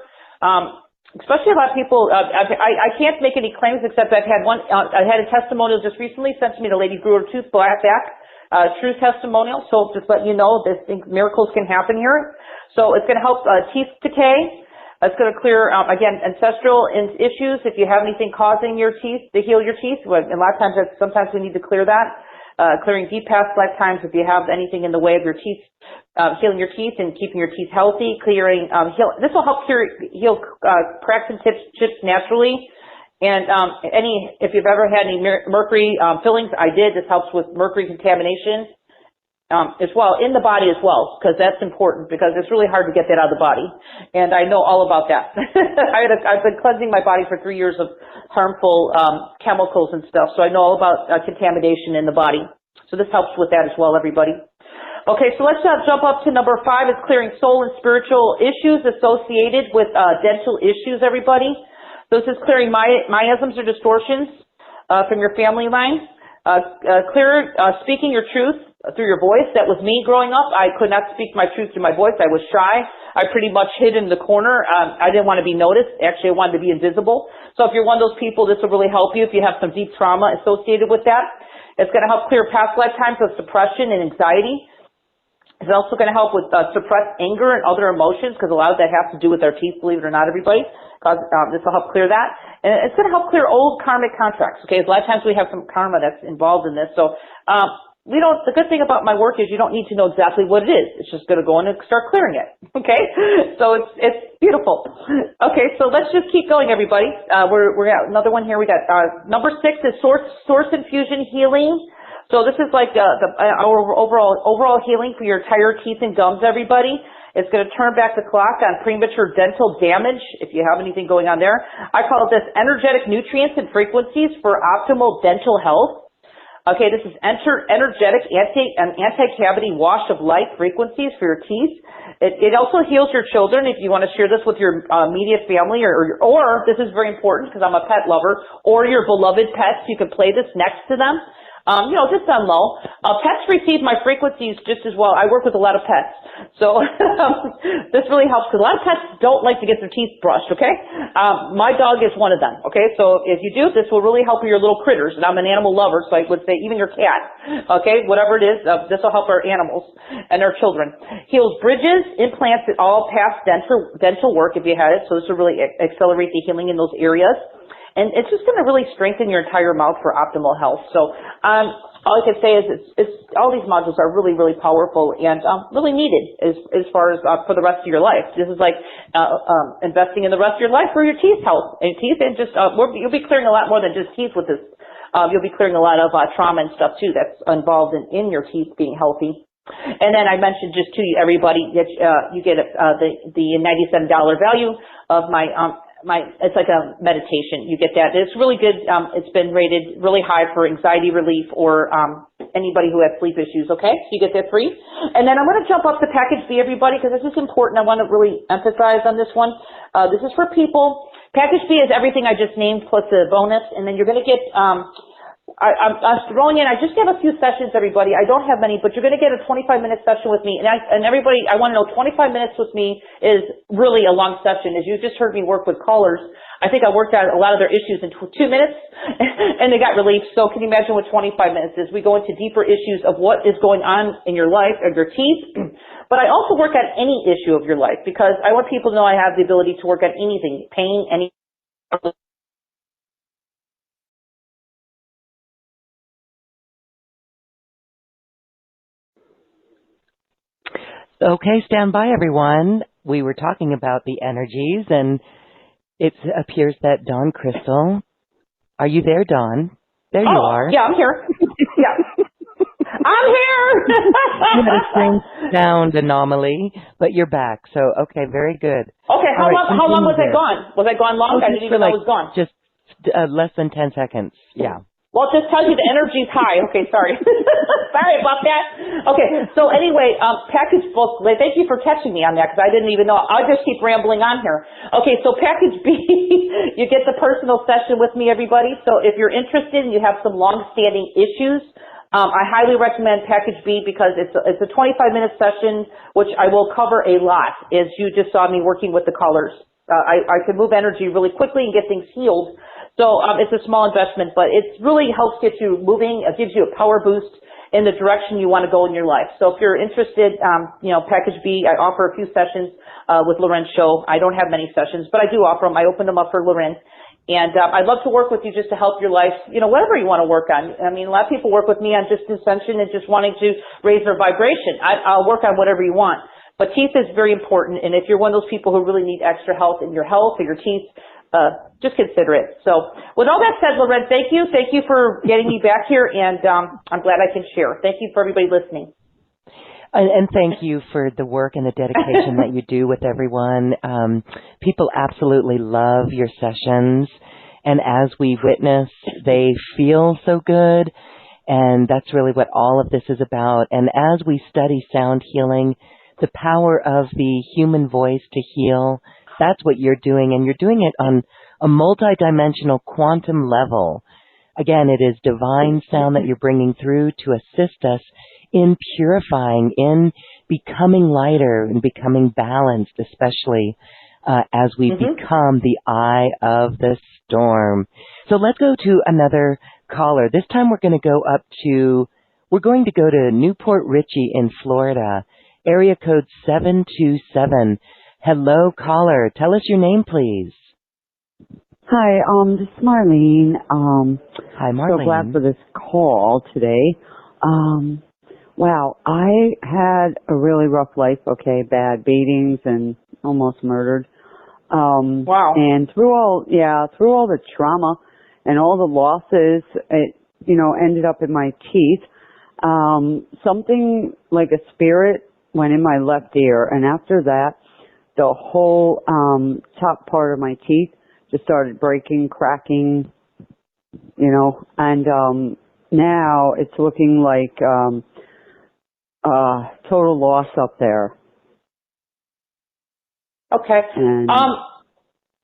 Especially a lot of people, I can't make any claims except I've had one, I had a testimonial just recently sent to me. The lady grew her tooth back, true testimonial. So just let you know, miracles can happen here. So it's going to help teeth decay. It's going to clear, again, ancestral issues. If you have anything causing your teeth, to heal your teeth, and a lot of times, sometimes we need to clear that. Clearing deep past lifetimes if you have anything in the way of your teeth, healing your teeth and keeping your teeth healthy, clearing, this will help heal cracks and chips naturally. And if you've ever had any mercury fillings, I did. This helps with mercury contamination as well, in the body as well, because that's important, because it's really hard to get that out of the body. And I know all about that. I've been cleansing my body for 3 years of harmful chemicals and stuff, so I know all about contamination in the body. So this helps with that as well, everybody. Okay, so let's jump up to number 5, is clearing soul and spiritual issues associated with dental issues, everybody. So this is clearing miasms or distortions from your family line. Speaking your truth. through your voice. That was me growing up. I could not speak my truth through my voice. I was shy. I pretty much hid in the corner. I didn't want to be noticed. Actually, I wanted to be invisible. So if you're one of those people, this will really help you if you have some deep trauma associated with that. It's going to help clear past lifetimes of suppression and anxiety. It's also going to help with suppressed anger and other emotions, because a lot of that has to do with our teeth, believe it or not, everybody. This will help clear that. And it's going to help clear old karmic contracts, okay? A lot of times we have some karma that's involved in this. So the good thing about my work is you don't need to know exactly what it is. It's just going to go in and start clearing it, okay? So it's beautiful. Okay, so let's just keep going, everybody. We're got another one here. We got number 6 is source infusion healing. So this is like our overall healing for your entire teeth and gums, everybody. It's going to turn back the clock on premature dental damage, if you have anything going on there. I call this energetic nutrients and frequencies for optimal dental health. Okay, this is energetic anti-cavity wash of light frequencies for your teeth. It also heals your children if you want to share this with your immediate family, or this is very important because I'm a pet lover, or your beloved pets. You can play this next to them. Just on low. Pets receive my frequencies just as well. I work with a lot of pets. So this really helps, because a lot of pets don't like to get their teeth brushed, okay? My dog is one of them, okay? So if you do, this will really help your little critters. And I'm an animal lover, so I would say even your cat, okay? Whatever it is, this will help our animals and our children. Heals bridges, implants, all past dental work if you had it. So this will really accelerate the healing in those areas. And it's just going to really strengthen your entire mouth for optimal health. So all I can say is it's all these modules are really, really powerful and really needed as far as for the rest of your life. This is like investing in the rest of your life for your teeth health and teeth, and just you'll be clearing a lot more than just teeth with this. You'll be clearing a lot of trauma and stuff too that's involved in your teeth being healthy. And then I mentioned just to everybody that you get the $97 value of my it's like a meditation. You get that. It's really good. It's been rated really high for anxiety relief or anybody who has sleep issues, okay? So you get that free. And then I'm going to jump up to package B, everybody, because this is important. I want to really emphasize on this one. This is for people. Package B is everything I just named plus a bonus, and then you're going to get I'm throwing in, I just have a few sessions, everybody. I don't have many, but you're going to get a 25-minute session with me. And everybody, I want to know, 25 minutes with me is really a long session. As you just heard me work with callers, I think I worked out a lot of their issues in 2 minutes, and they got relief. So can you imagine what 25 minutes is? We go into deeper issues of what is going on in your life, of your teeth. But I also work on any issue of your life, because I want people to know I have the ability to work on anything, pain, any. Okay, stand by, everyone. We were talking about the energies, and it appears that Dawn Crystal, are you there, Dawn? There you are. Yeah, I'm here. Yeah. I'm here! You had a strange sound anomaly, but you're back, so okay, very good. Okay, how long was I gone? Was I gone long? I didn't even know I was gone. Just less than 10 seconds, yeah. Well, it just tells you the energy's high. Okay, sorry. Sorry about that. Okay, so anyway, package book, thank you for catching me on that, because I didn't even know. I'll just keep rambling on here. Okay, so package B, you get the personal session with me, everybody. So if you're interested and you have some long-standing issues, I highly recommend package B, because it's a 25-minute session, which I will cover a lot, as you just saw me working with the callers. I can move energy really quickly and get things healed. So it's a small investment, but it really helps get you moving. It gives you a power boost in the direction you want to go in your life. So if you're interested, package B, I offer a few sessions with Loren's show. I don't have many sessions, but I do offer them. I open them up for Loren. And I'd love to work with you just to help your life, whatever you want to work on. I mean, a lot of people work with me on just ascension and just wanting to raise their vibration. I'll work on whatever you want. But teeth is very important, and if you're one of those people who really need extra help in your health or your teeth, just consider it. So with all that said, Loren, thank you. Thank you for getting me back here, and I'm glad I can share. Thank you for everybody listening. And thank you for the work and the dedication that you do with everyone. People absolutely love your sessions, and as we witness, they feel so good, and that's really what all of this is about. And as we study sound healing, the power of the human voice to heal, that's what you're doing, and you're doing it on a multidimensional quantum level. Again, it is divine sound that you're bringing through to assist us in purifying, in becoming lighter and becoming balanced, especially as we become the eye of the storm. So let's go to another caller. This time we're going to go to Newport Richey in Florida, area code 727. Hello, caller. Tell us your name, please. Hi, this is Marlene. Hi, Marlene. So glad for this call today. Wow, I had a really rough life, bad beatings and almost murdered. Wow. And through all the trauma and all the losses, it, ended up in my teeth. Something like a spirit went in my left ear, and after that, the whole, top part of my teeth just started breaking, cracking, and, now it's looking like, total loss up there. Okay. And,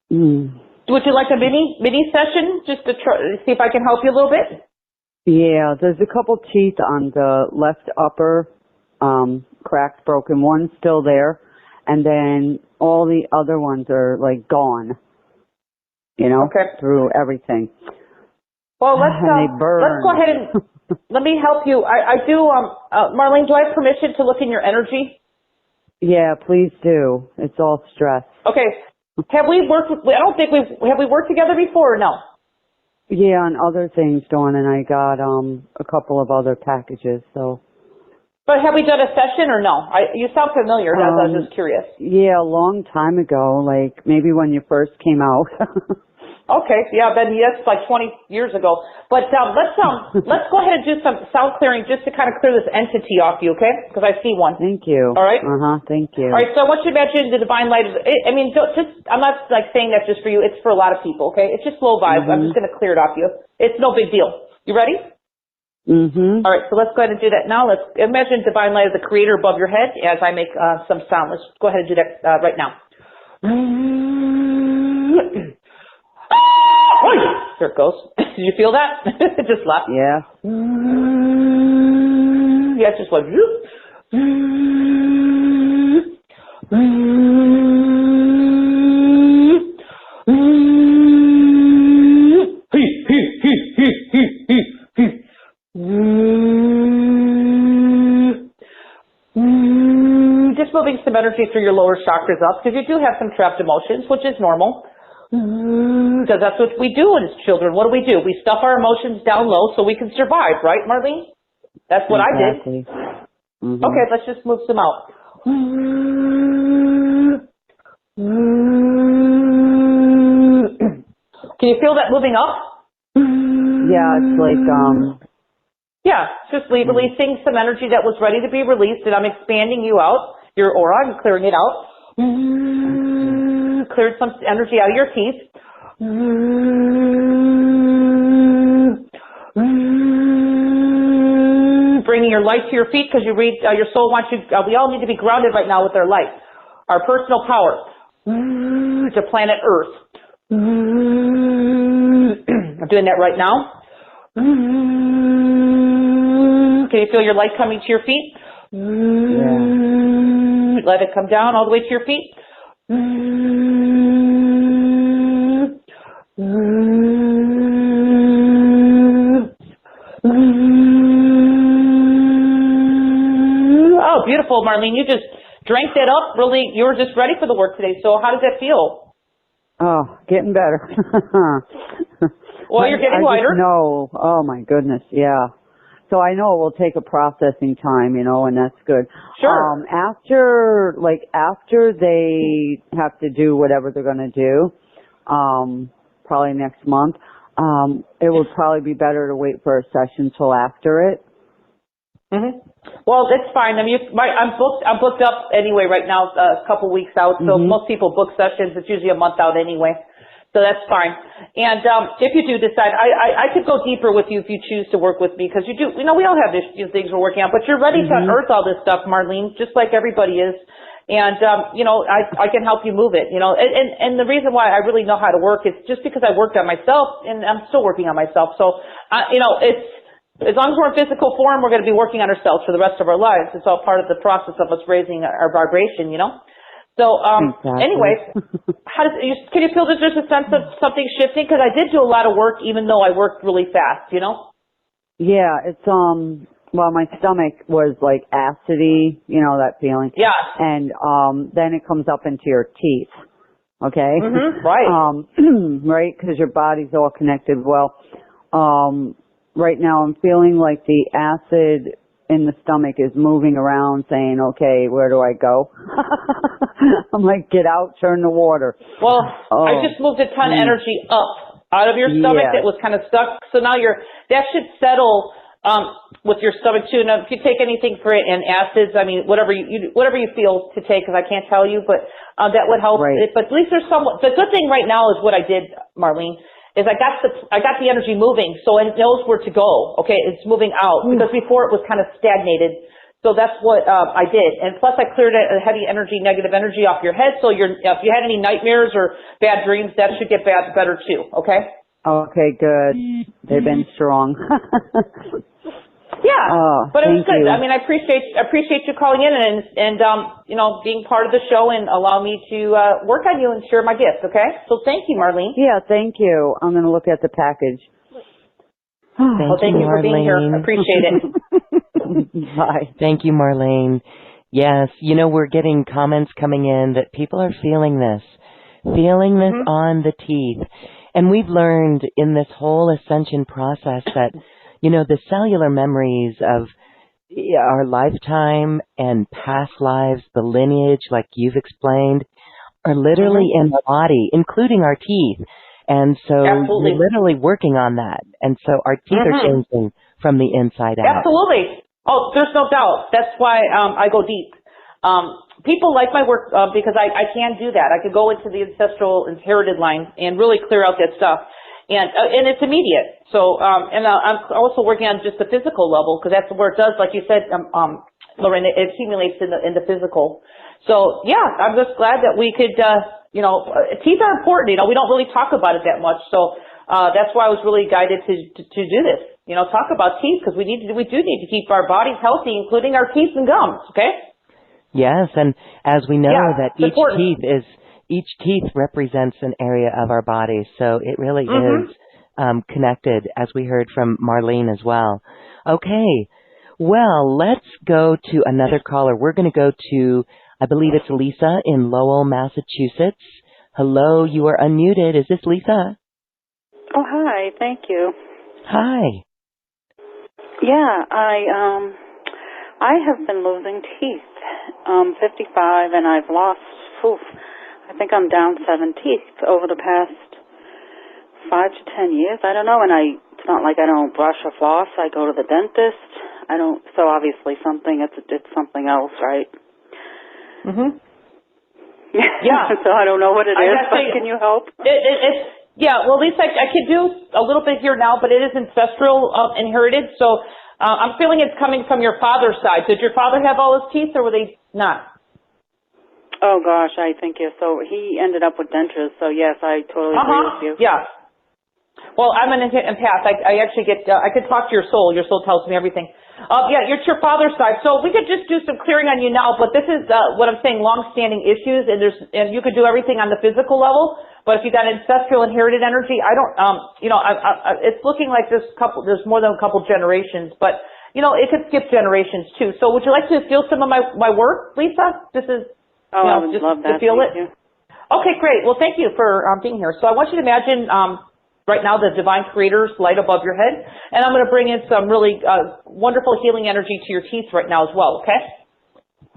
would you like a mini session just to see if I can help you a little bit? yeah, there's a couple teeth on the left upper, cracked, broken. One's still there, and then all the other ones are like gone. Through everything. Well, let's burn. go ahead and let me help you. I do, Marlene, do I have permission to look in your energy? Yeah, please do. It's all stress. Okay. Have we worked have we worked together before or no? Yeah, on other things, Dawn, and I got, a couple of other packages, so. But have we done a session or no? You sound familiar. I was just curious. Yeah, a long time ago, like maybe when you first came out. Okay, yeah, then that's like 20 years ago. But let's go ahead and do some sound clearing just to kind of clear this entity off you, okay? Because I see one. Thank you. All right. Thank you. All right. So I want you to imagine the divine light. I'm not like saying that just for you. It's for a lot of people. Okay. It's just low vibes. I'm just going to clear it off you. It's no big deal. You ready? All right. So let's go ahead and do that now. Let's imagine divine light of the Creator above your head as I make some sound. Let's go ahead and do that right now. There it goes. Did you feel that? It just left. Yeah. Yeah, it just went. Just moving some energy through your lower chakras up, because you do have some trapped emotions, which is normal. Because that's what we do as children. What do? We stuff our emotions down low so we can survive, right, Marlene? That's what exactly. I did. Okay, let's just move some out. Can you feel that moving up? Yeah, it's like, Yeah, just releasing some energy that was ready to be released, and I'm expanding you out, your aura, I'm clearing it out. Cleared some energy out of your teeth. Bringing your light to your feet, because your soul wants you, we all need to be grounded right now with our light. Our personal power to planet Earth. I'm doing that right now. Can you feel your light coming to your feet? yeah. Let it come down all the way to your feet. Oh, beautiful, Marlene. You just drank that up. Really, you were just ready for the work today. So how does that feel? Oh, getting better. Well, you're getting lighter. No. Oh, my goodness. Yeah. So I know it will take a processing time, and that's good. Sure. After they have to do whatever they're going to do, probably next month, it would probably be better to wait for a session till after it. Well, that's fine. I mean, I'm booked up anyway right now, a couple weeks out. So most people book sessions. It's usually a month out anyway. So that's fine. And if you do decide, I could go deeper with you if you choose to work with me, because you do, we all have these things we're working on, but you're ready to unearth all this stuff, Marlene, just like everybody is. And, I can help you move it, and the reason why I really know how to work is just because I worked on myself, and I'm still working on myself. So, it's, as long as we're in physical form, we're going to be working on ourselves for the rest of our lives. It's all part of the process of us raising our vibration, So, Exactly. anyways, can you feel that there's a sense of something shifting? Because I did do a lot of work, even though I worked really fast, Yeah, it's, well, my stomach was like acidy, that feeling. Yeah. And, then it comes up into your teeth. Okay? Right. Right? Because your body's all connected. Well, right now I'm feeling like the acid in the stomach is moving around saying, okay, where do I go? I'm like, get out, turn the water. Well, I just moved a ton of energy up out of your stomach that was kind of stuck. So now that should settle with your stomach too. Now, if you take anything for it and acids, I mean, whatever you feel to take, because I can't tell you, but that would help. Right. But at least there's somewhat. The good thing right now is what I did, Marlene, is I got the energy moving, so it knows where to go. Okay, it's moving out because before it was kind of stagnated. So that's what I did, and plus I cleared a heavy energy, negative energy off your head. So if you had any nightmares or bad dreams, that should get better too. Okay. Okay, good. They've been strong. Yeah, but it was good. You. I mean, I appreciate you calling in and being part of the show and allow me to work on you and share my gifts. Okay, so thank you, Marlene. Yeah, thank you. I'm going to look at the package. Thank you for being here. I appreciate it. Bye. Thank you, Marlene. Yes, we're getting comments coming in that people are feeling this on the teeth. And we've learned in this whole ascension process that, the cellular memories of our lifetime and past lives, the lineage, like you've explained, are literally in the body, including our teeth. And so we're literally working on that. And so our teeth are changing from the inside out. Absolutely. Oh, there's no doubt. That's why I go deep. People like my work because I can do that. I can go into the ancestral inherited line and really clear out that stuff. And it's immediate. So, and I'm also working on just the physical level because that's where it does, like you said, Lorraine, it accumulates in the physical. So, yeah, I'm just glad that we could, teeth are important. We don't really talk about it that much. So, that's why I was really guided to do this. Talk about teeth because we do need to keep our bodies healthy, including our teeth and gums. Okay. Yes, and as we know that each teeth represents an area of our body, so it really is connected, as we heard from Marlene as well. Okay, well, let's go to another caller. We're going to go to, I believe it's Lisa in Lowell, Massachusetts. Hello, you are unmuted. Is this Lisa? Oh, hi. Thank you. Hi. Yeah, I have been losing teeth. 55, and I've lost, I think I'm down 7 teeth over the past 5 to 10 years. I don't know, and it's not like I don't brush or floss. I go to the dentist. So obviously it's something else, right? Yeah. So I don't know what it is, but can you help? Yeah, well, at least I could do a little bit here now, but it is ancestral inherited, so I'm feeling it's coming from your father's side. Did your father have all his teeth, or were they not? Oh, gosh, I think, yes. So he ended up with dentures, so yes, I totally agree with you. Yeah. Well, I'm an empath. I actually I could talk to your soul. Your soul tells me everything. Yeah, it's your father's side. So we could just do some clearing on you now, but this is what I'm saying, long-standing issues, and you could do everything on the physical level, but if you got ancestral inherited energy, I don't, it's looking like there's more than a couple generations, but, it could skip generations too. So would you like to feel some of my work, Lisa? This is, I would love that. To feel Thank it. you. Okay, great. Well, thank you for being here. So I want you to imagine, right now, the divine creator's light above your head. And I'm going to bring in some really wonderful healing energy to your teeth right now as well, okay?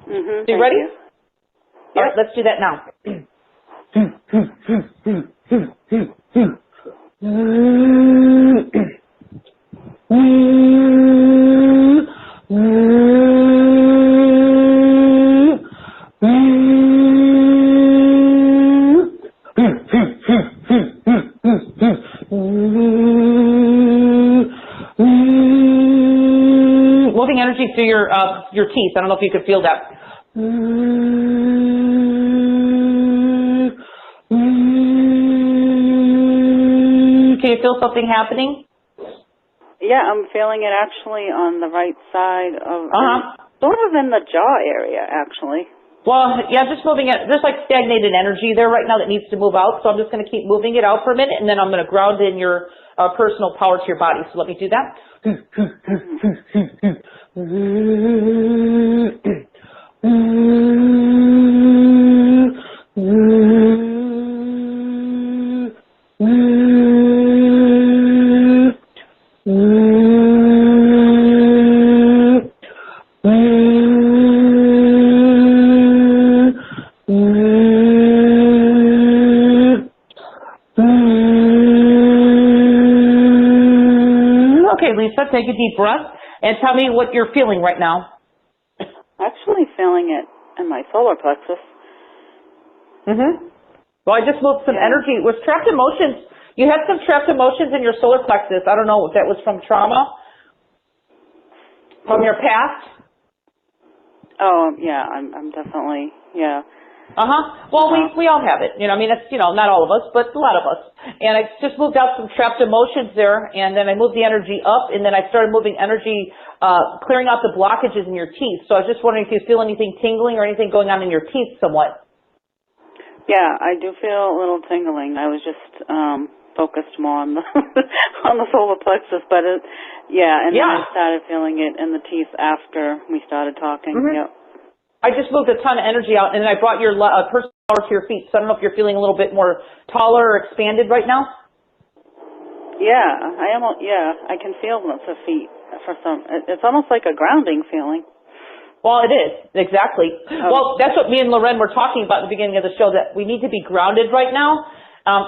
So you ready? You. All right, let's do that now. Moving energy through your teeth. I don't know if you could feel that. Can you feel something happening? Yeah, I'm feeling it actually on the right side of, sort of in the jaw area, actually. Well, yeah, just moving it. There's like stagnated energy there right now that needs to move out, so I'm just going to keep moving it out for a minute, and then I'm going to ground in your personal power to your body. So let me do that. Okay, Lisa, take a deep breath and tell me what you're feeling right now. Actually feeling it in my solar plexus. Well, I just moved some energy. It was trapped emotions. You had some trapped emotions in your solar plexus. I don't know if that was from trauma, from your past. Oh, yeah, I'm definitely, yeah. Well, we all have it. You know, I mean, it's, you know, not all of us, but a lot of us. And I just moved out some trapped emotions there, and then I moved the energy up, and then I started moving energy, clearing out the blockages in your teeth. So I was just wondering if you feel anything tingling or anything going on in your teeth somewhat. Yeah, I do feel a little tingling. I was just focused more on the on the solar plexus, but then I started feeling it in the teeth after we started talking. Yep. I just moved a ton of energy out, and then I brought your personal power to your feet. So I don't know if you're feeling a little bit more taller or expanded right now. Yeah, I am. Yeah, I can feel the feet for some. It's almost like a grounding feeling. Well, it is, exactly. Well, that's what me and Loren were talking about at the beginning of the show, that we need to be grounded right now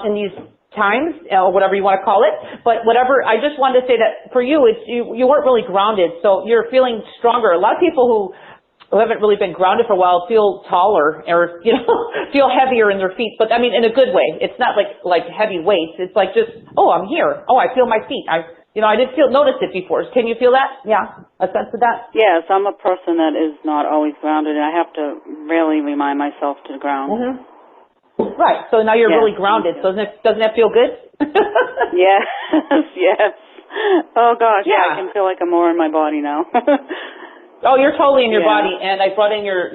in these times, or whatever you want to call it. But whatever, I just wanted to say that for you, you weren't really grounded, so you're feeling stronger. A lot of people who haven't really been grounded for a while feel taller, or, you know, feel heavier in their feet. But I mean, in a good way. It's not like heavy weights. It's like just, oh, I'm here. Oh, I feel my feet. I didn't notice it before. Can you feel that? Yeah, a sense of that? Yes, I'm a person that is not always grounded, and I have to really remind myself to ground. Right. So now you're really grounded. So doesn't that feel good? Yes, yes. Oh gosh, yeah, I can feel like I'm more in my body now. Oh, you're totally in your body, and I brought in your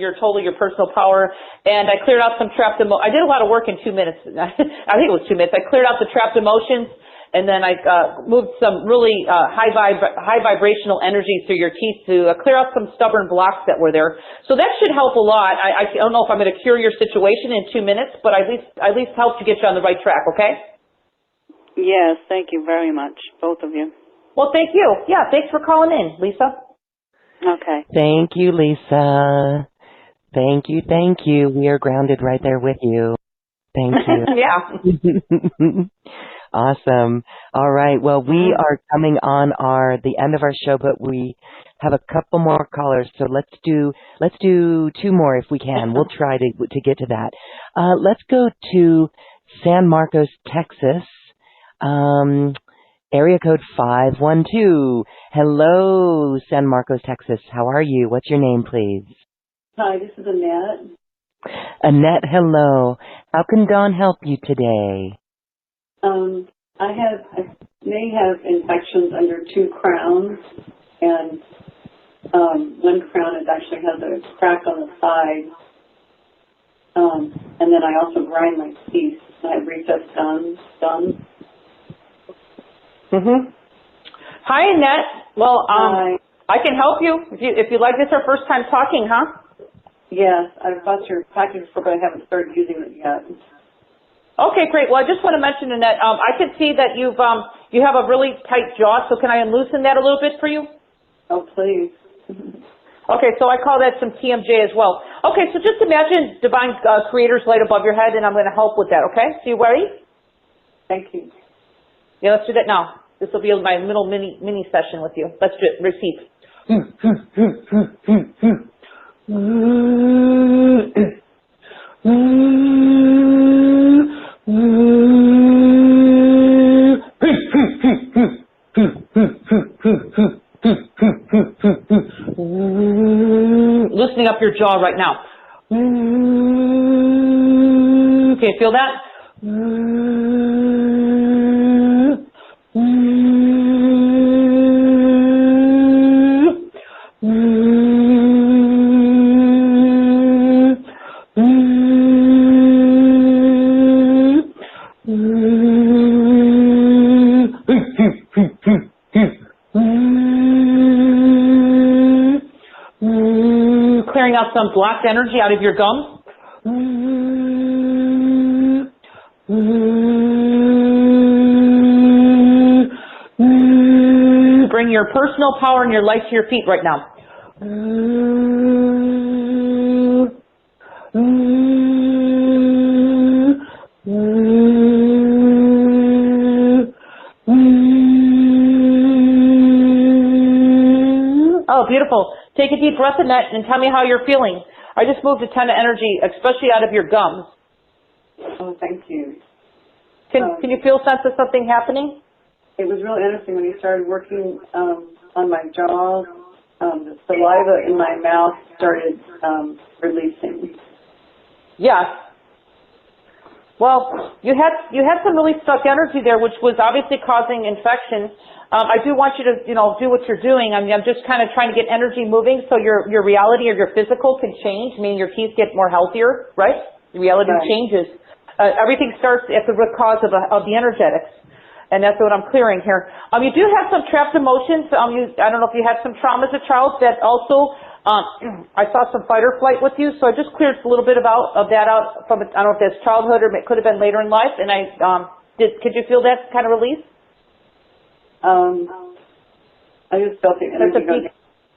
personal power, and I cleared out some trapped I did a lot of work in 2 minutes. I think it was 2 minutes. I cleared out the trapped emotions, and then I moved some really high vibrational energy through your teeth to clear out some stubborn blocks that were there. So that should help a lot. I don't know if I'm going to cure your situation in 2 minutes, but at least help to get you on the right track, okay? Yes, thank you very much, both of you. Well, thank you. Yeah, thanks for calling in, Lisa. Okay. Thank you, Lisa. Thank you. We are grounded right there with you. Thank you. Yeah. Awesome. All right. Well, we are coming on the end of our show, but we have a couple more callers. So let's do 2 more if we can. We'll try to get to that. Let's go to San Marcos, Texas. Area code 512. Hello, San Marcos, Texas. How are you? What's your name, please? Hi, this is Annette. Annette, hello. How can Dawn help you today? I may have infections under 2 crowns, and one crown actually has a crack on the side. And then I also grind my teeth. I have recessed gums. Hi, Annette. Well, Hi. I can help you if you like. This our first time talking, huh? Yes, I've bought your package before, but I haven't started using it yet. Okay, great. Well, I just want to mention, Annette, I can see that you have a really tight jaw. So can I unloosen that a little bit for you? Oh, please. Okay, so I call that some TMJ as well. Okay, so just imagine Divine Creator's light above your head, and I'm going to help with that. Okay, so you ready? Thank you. Yeah, let's do that now. This will be my middle mini session with you. Let's do it. Repeat. Loosening up your jaw right now. Can you feel that? out some blocked energy out of your gums. Bring your personal power and your light to your feet right now. Oh, beautiful. Take a deep breath in that and tell me how you're feeling. I just moved a ton of energy, especially out of your gums. Oh, thank you. Can you feel a sense of something happening? It was really interesting when you started working on my jaw. The saliva in my mouth started releasing. Yes. Well, you had some really stuck energy there, which was obviously causing infection. I do want you to, do what you're doing. I'm just kind of trying to get energy moving so your reality or your physical can change, meaning your teeth get more healthier, right? The reality changes. Everything starts at the root cause of the energetics, and that's what I'm clearing here. You do have some trapped emotions. I don't know if you had some trauma as a child that also, I saw some fight or flight with you, so I just cleared a little bit of that out from, I don't know if that's childhood or it could have been later in life, and could you feel that kind of release? I just felt the energy go down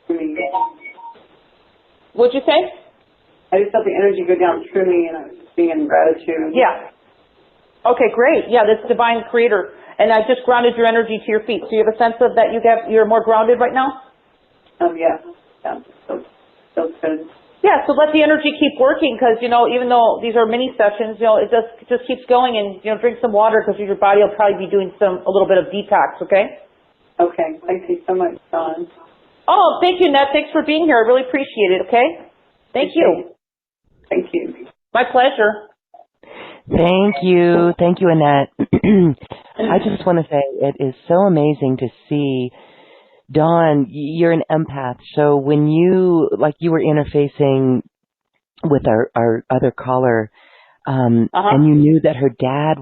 through me. What'd you say? I just felt the energy go down through me, and I was just being in gratitude. Yeah. Okay, great. Yeah, that's divine creator. And I just grounded your energy to your feet. So you have a sense of that you're more grounded right now? Yeah. Feels good. Yeah, so let the energy keep working because, even though these are mini sessions, it just keeps going and, drink some water because your body will probably be doing a little bit of detox, okay? Okay. Thank you so much, Dawn. Oh, thank you, Annette. Thanks for being here. I really appreciate it, okay? Thank you. Thank you. My pleasure. Thank you. Thank you, Annette. I just want to say it is so amazing to see, Dawn, you're an empath. So when you were interfacing with our other caller, and you knew that her dad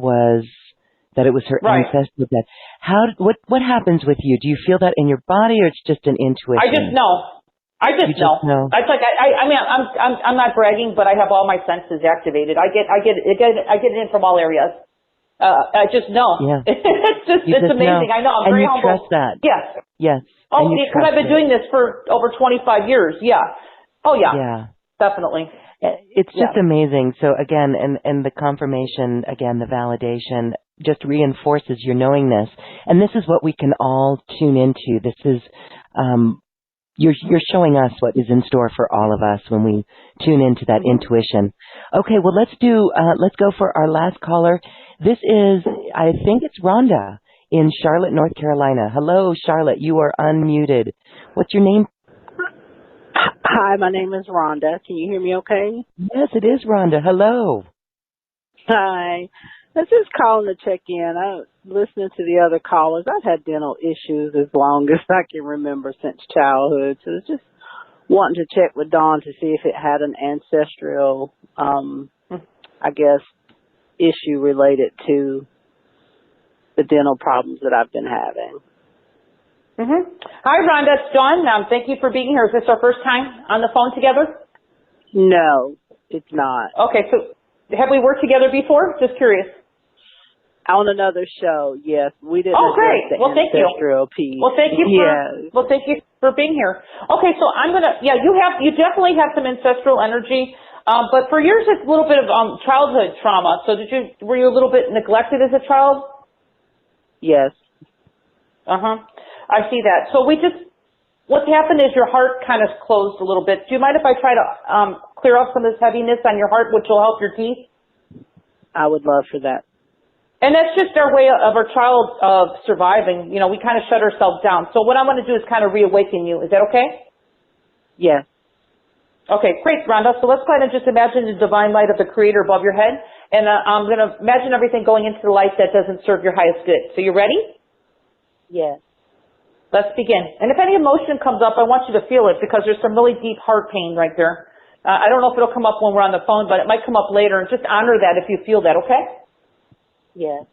that it was her ancestral dad. What happens with you? Do you feel that in your body or it's just an intuition? I just know. It's like I'm not bragging, but I have all my senses activated. I get it in from all areas. I just know. Yeah. it's amazing. Know. I know. I'm very humble. And you trust that. Yes. Yes. Oh, because I've been doing this for over 25 years. Yeah. Oh, yeah. Yeah. Definitely. It's just amazing. So again, and the confirmation, again, the validation just reinforces your knowingness. And this is what we can all tune into. This is, you're showing us what is in store for all of us when we tune into that intuition. Okay, well, let's go for our last caller. This is, I think it's Rhonda in Charlotte, North Carolina. Hello, Charlotte. You are unmuted. What's your name? Hi, my name is Rhonda. Can you hear me okay? Yes, it is Rhonda. Hello. Hi. I was just calling to check in. I was listening to the other callers. I've had dental issues as long as I can remember since childhood. So I was just wanting to check with Dawn to see if it had an ancestral, issue related to the dental problems that I've been having. Hi, Rhonda. It's Dawn. Thank you for being here. Is this our first time on the phone together? No, it's not. Okay, so have we worked together before? Just curious. On another show, yes. We didn't great. address the ancestral piece. Well, thank you for being here. Okay, so you definitely have some ancestral energy, but for yours it's a little bit of childhood trauma. So were you a little bit neglected as a child? Yes. I see that. So what's happened is your heart kind of closed a little bit. Do you mind if I try to clear off some of this heaviness on your heart, which will help your teeth? I would love for that. And that's just our way of our child of surviving. We kind of shut ourselves down. So what I want to do is kind of reawaken you. Is that okay? Yes. Okay, great, Rhonda. So let's kind of just imagine the divine light of the Creator above your head. And I'm going to imagine everything going into the light that doesn't serve your highest good. So you ready? Yes. Let's begin. And if any emotion comes up, I want you to feel it because there's some really deep heart pain right there. I don't know if it'll come up when we're on the phone, but it might come up later. And just honor that if you feel that, okay? Yes.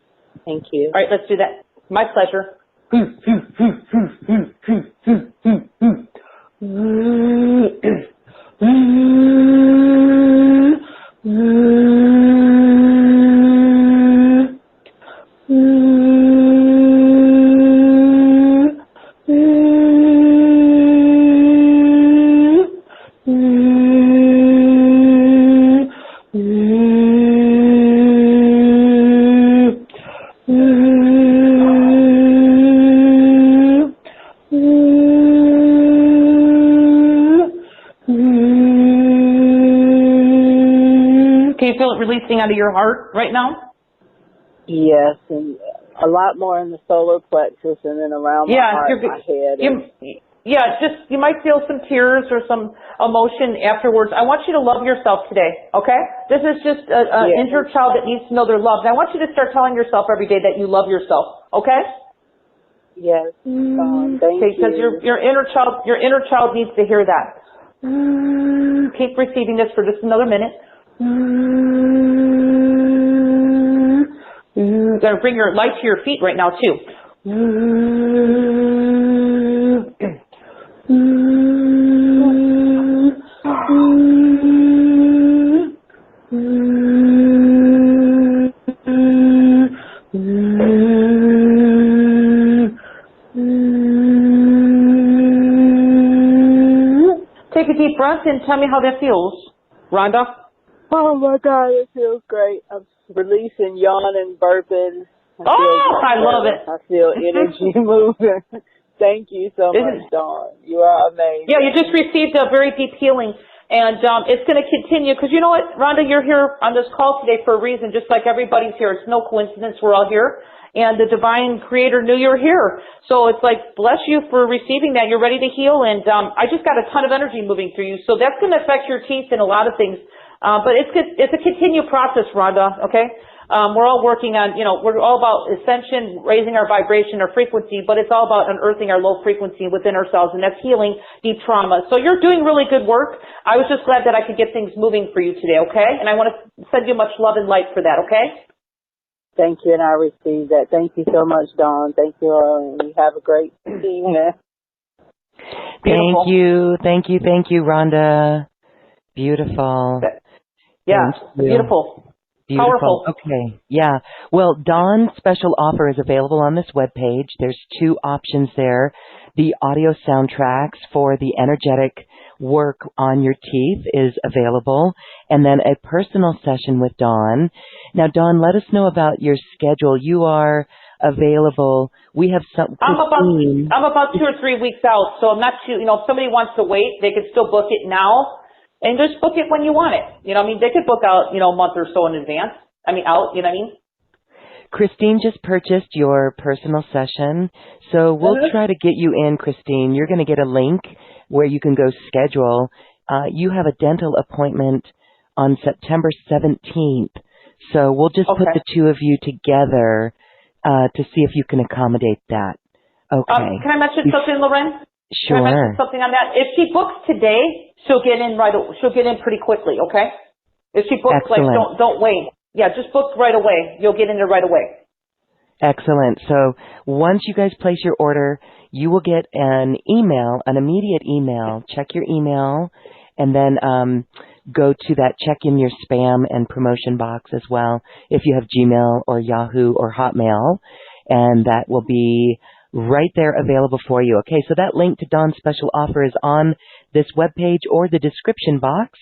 Thank you. All right, let's do that. My pleasure. releasing out of your heart right now? Yes, and a lot more in the solar plexus and then around my heart, my head. You might feel some tears or some emotion afterwards. I want you to love yourself today, okay? This is just an injured child that needs to know they're loved. And I want you to start telling yourself every day that you love yourself, okay? Yes, thank you. Because your inner child needs to hear that. Keep receiving this for just another minute. You're going to bring your light to your feet right now, too. Take a deep breath and tell me how that feels. Rhonda? Oh my God, it feels great. I'm releasing, yawning, burping. I love it. I feel energy moving. Thank you so much, Dawn. You are amazing. Yeah, you just received a very deep healing, and it's going to continue. Because you know what, Rhonda, you're here on this call today for a reason, just like everybody's here. It's no coincidence we're all here, and the Divine Creator knew you were here. So it's like, bless you for receiving that. You're ready to heal, and I just got a ton of energy moving through you. So that's going to affect your teeth and a lot of things. But it's a continued process, Rhonda, okay? We're all working on, we're all about ascension, raising our vibration, our frequency, but it's all about unearthing our low frequency within ourselves, and that's healing deep trauma. So you're doing really good work. I was just glad that I could get things moving for you today, okay? And I want to send you much love and light for that, okay? Thank you, and I received that. Thank you so much, Dawn. Thank you, and you have a great evening. Thank you, Rhonda. Beautiful. Yeah, beautiful. Powerful. Okay, yeah. Well, Dawn's special offer is available on this webpage. There's two options there. The audio soundtracks for the energetic work on your teeth is available, and then a personal session with Dawn. Now, Dawn, let us know about your schedule. You are available. We have some. I'm about 2 or 3 weeks out, so I'm not too. If somebody wants to wait, they can still book it now. And just book it when you want it. They could book out, a month or so in advance. You know what I mean? Christine just purchased your personal session. So we'll try to get you in, Christine. You're going to get a link where you can go schedule. You have a dental appointment on September 17th. So we'll just put the two of you together to see if you can accommodate that. Okay. Can I mention something, Loren? Sure. Can I mention something on that? If she books today, she'll get in pretty quickly, okay? If she books, don't wait. Yeah, just book right away. You'll get in there right away. Excellent. So once you guys place your order, you will get an immediate email. Check your email, and then go to that check in your spam and promotion box as well if you have Gmail or Yahoo or Hotmail, and that will be right there available for you. Okay, so that link to Dawn's special offer is on this webpage or the description box,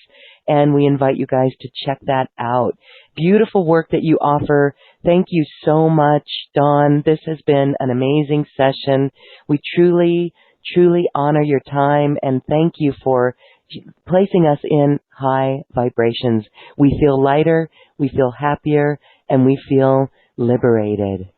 and we invite you guys to check that out. Beautiful work that you offer. Thank you so much, Dawn. This has been an amazing session. We truly, truly honor your time, and thank you for placing us in high vibrations. We feel lighter, we feel happier, and we feel liberated.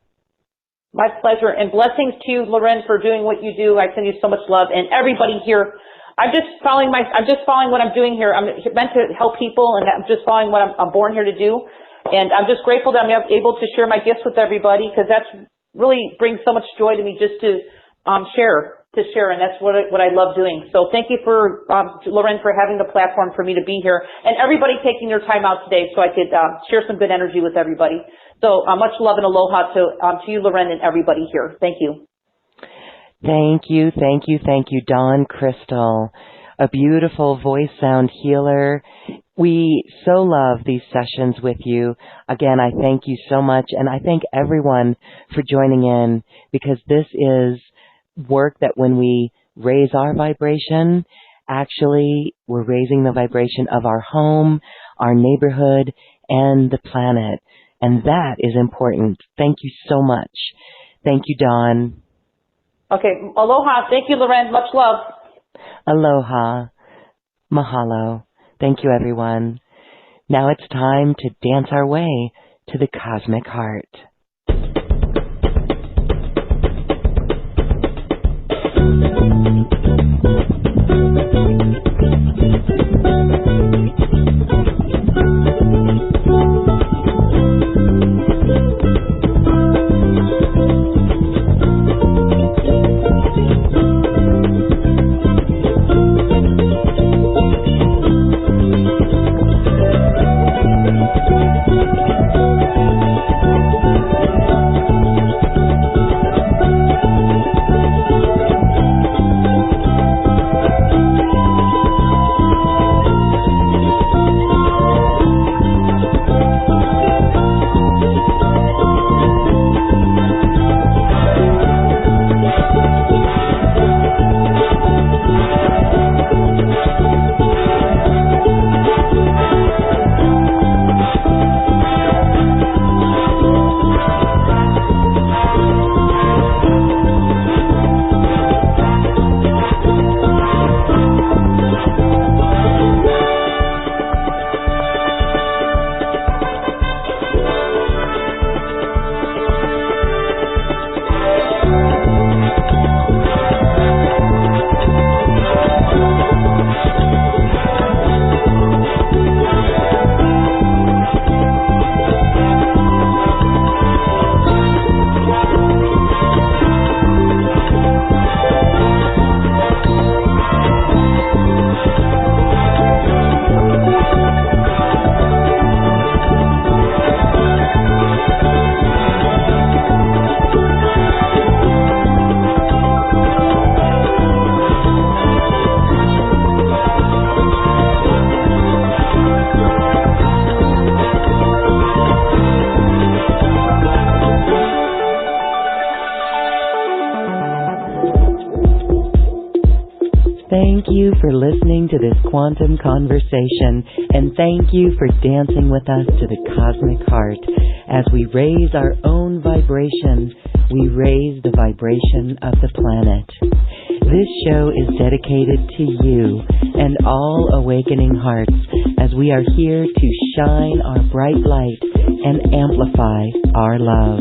My pleasure, and blessings to you, Loren, for doing what you do. I send you so much love, and everybody here. I'm just following what I'm doing here. I'm meant to help people, and I'm just following what I'm born here to do. And I'm just grateful that I'm able to share my gifts with everybody, because that's really brings so much joy to me, just to share, and that's what I love doing. So thank you for Loren, for having the platform for me to be here, and everybody taking their time out today so I could share some good energy with everybody. So much love and aloha to you, Loren, and everybody here. Thank you. Thank you, Dawn Crystal, a beautiful voice sound healer. We so love these sessions with you. Again, I thank you so much, and I thank everyone for joining in, because this is work that when we raise our vibration, actually we're raising the vibration of our home, our neighborhood, and the planet. And that is important. Thank you so much. Thank you, Dawn. Okay. Aloha. Thank you, Loren. Much love. Aloha. Mahalo. Thank you, everyone. Now it's time to dance our way to the cosmic heart. Thank you for listening to this quantum conversation, and thank you for dancing with us to the cosmic heart. As we raise our own vibration, we raise the vibration of the planet. This show is dedicated to you and all awakening hearts, as we are here to shine our bright light and amplify our love.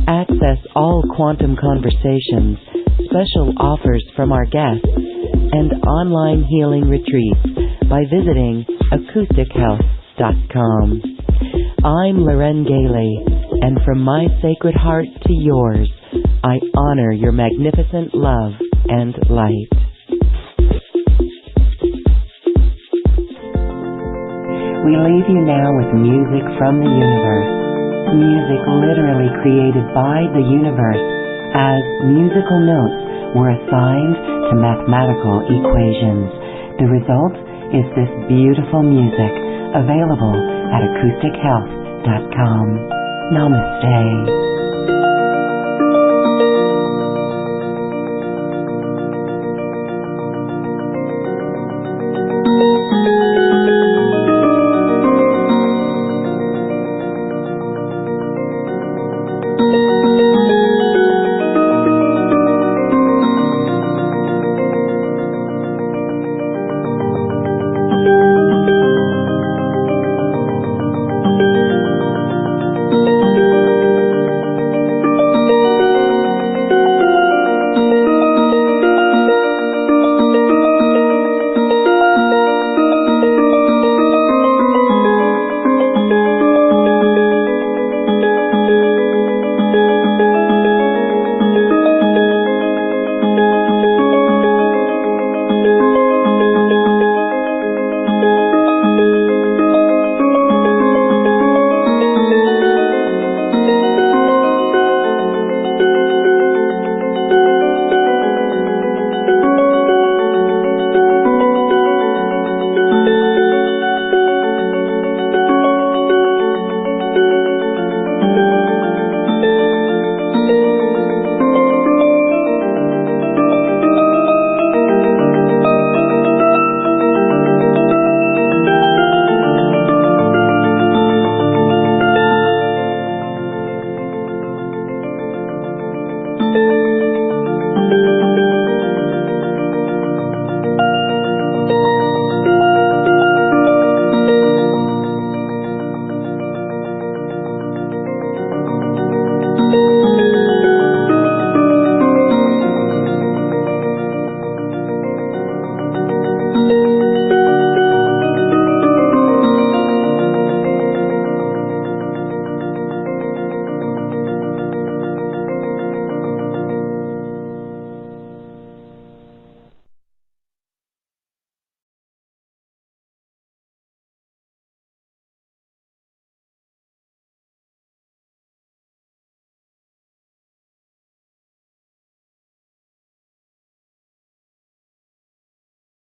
Access all quantum conversations, special offers from our guests, and online healing retreats by visiting acoustichealth.com. I'm Loren Gailey, and from my sacred heart to yours, I honor your magnificent love and light. We leave you now with music from the universe. Music literally created by the universe, as musical notes were assigned to mathematical equations. The result is this beautiful music, available at acoustichealth.com. Namaste.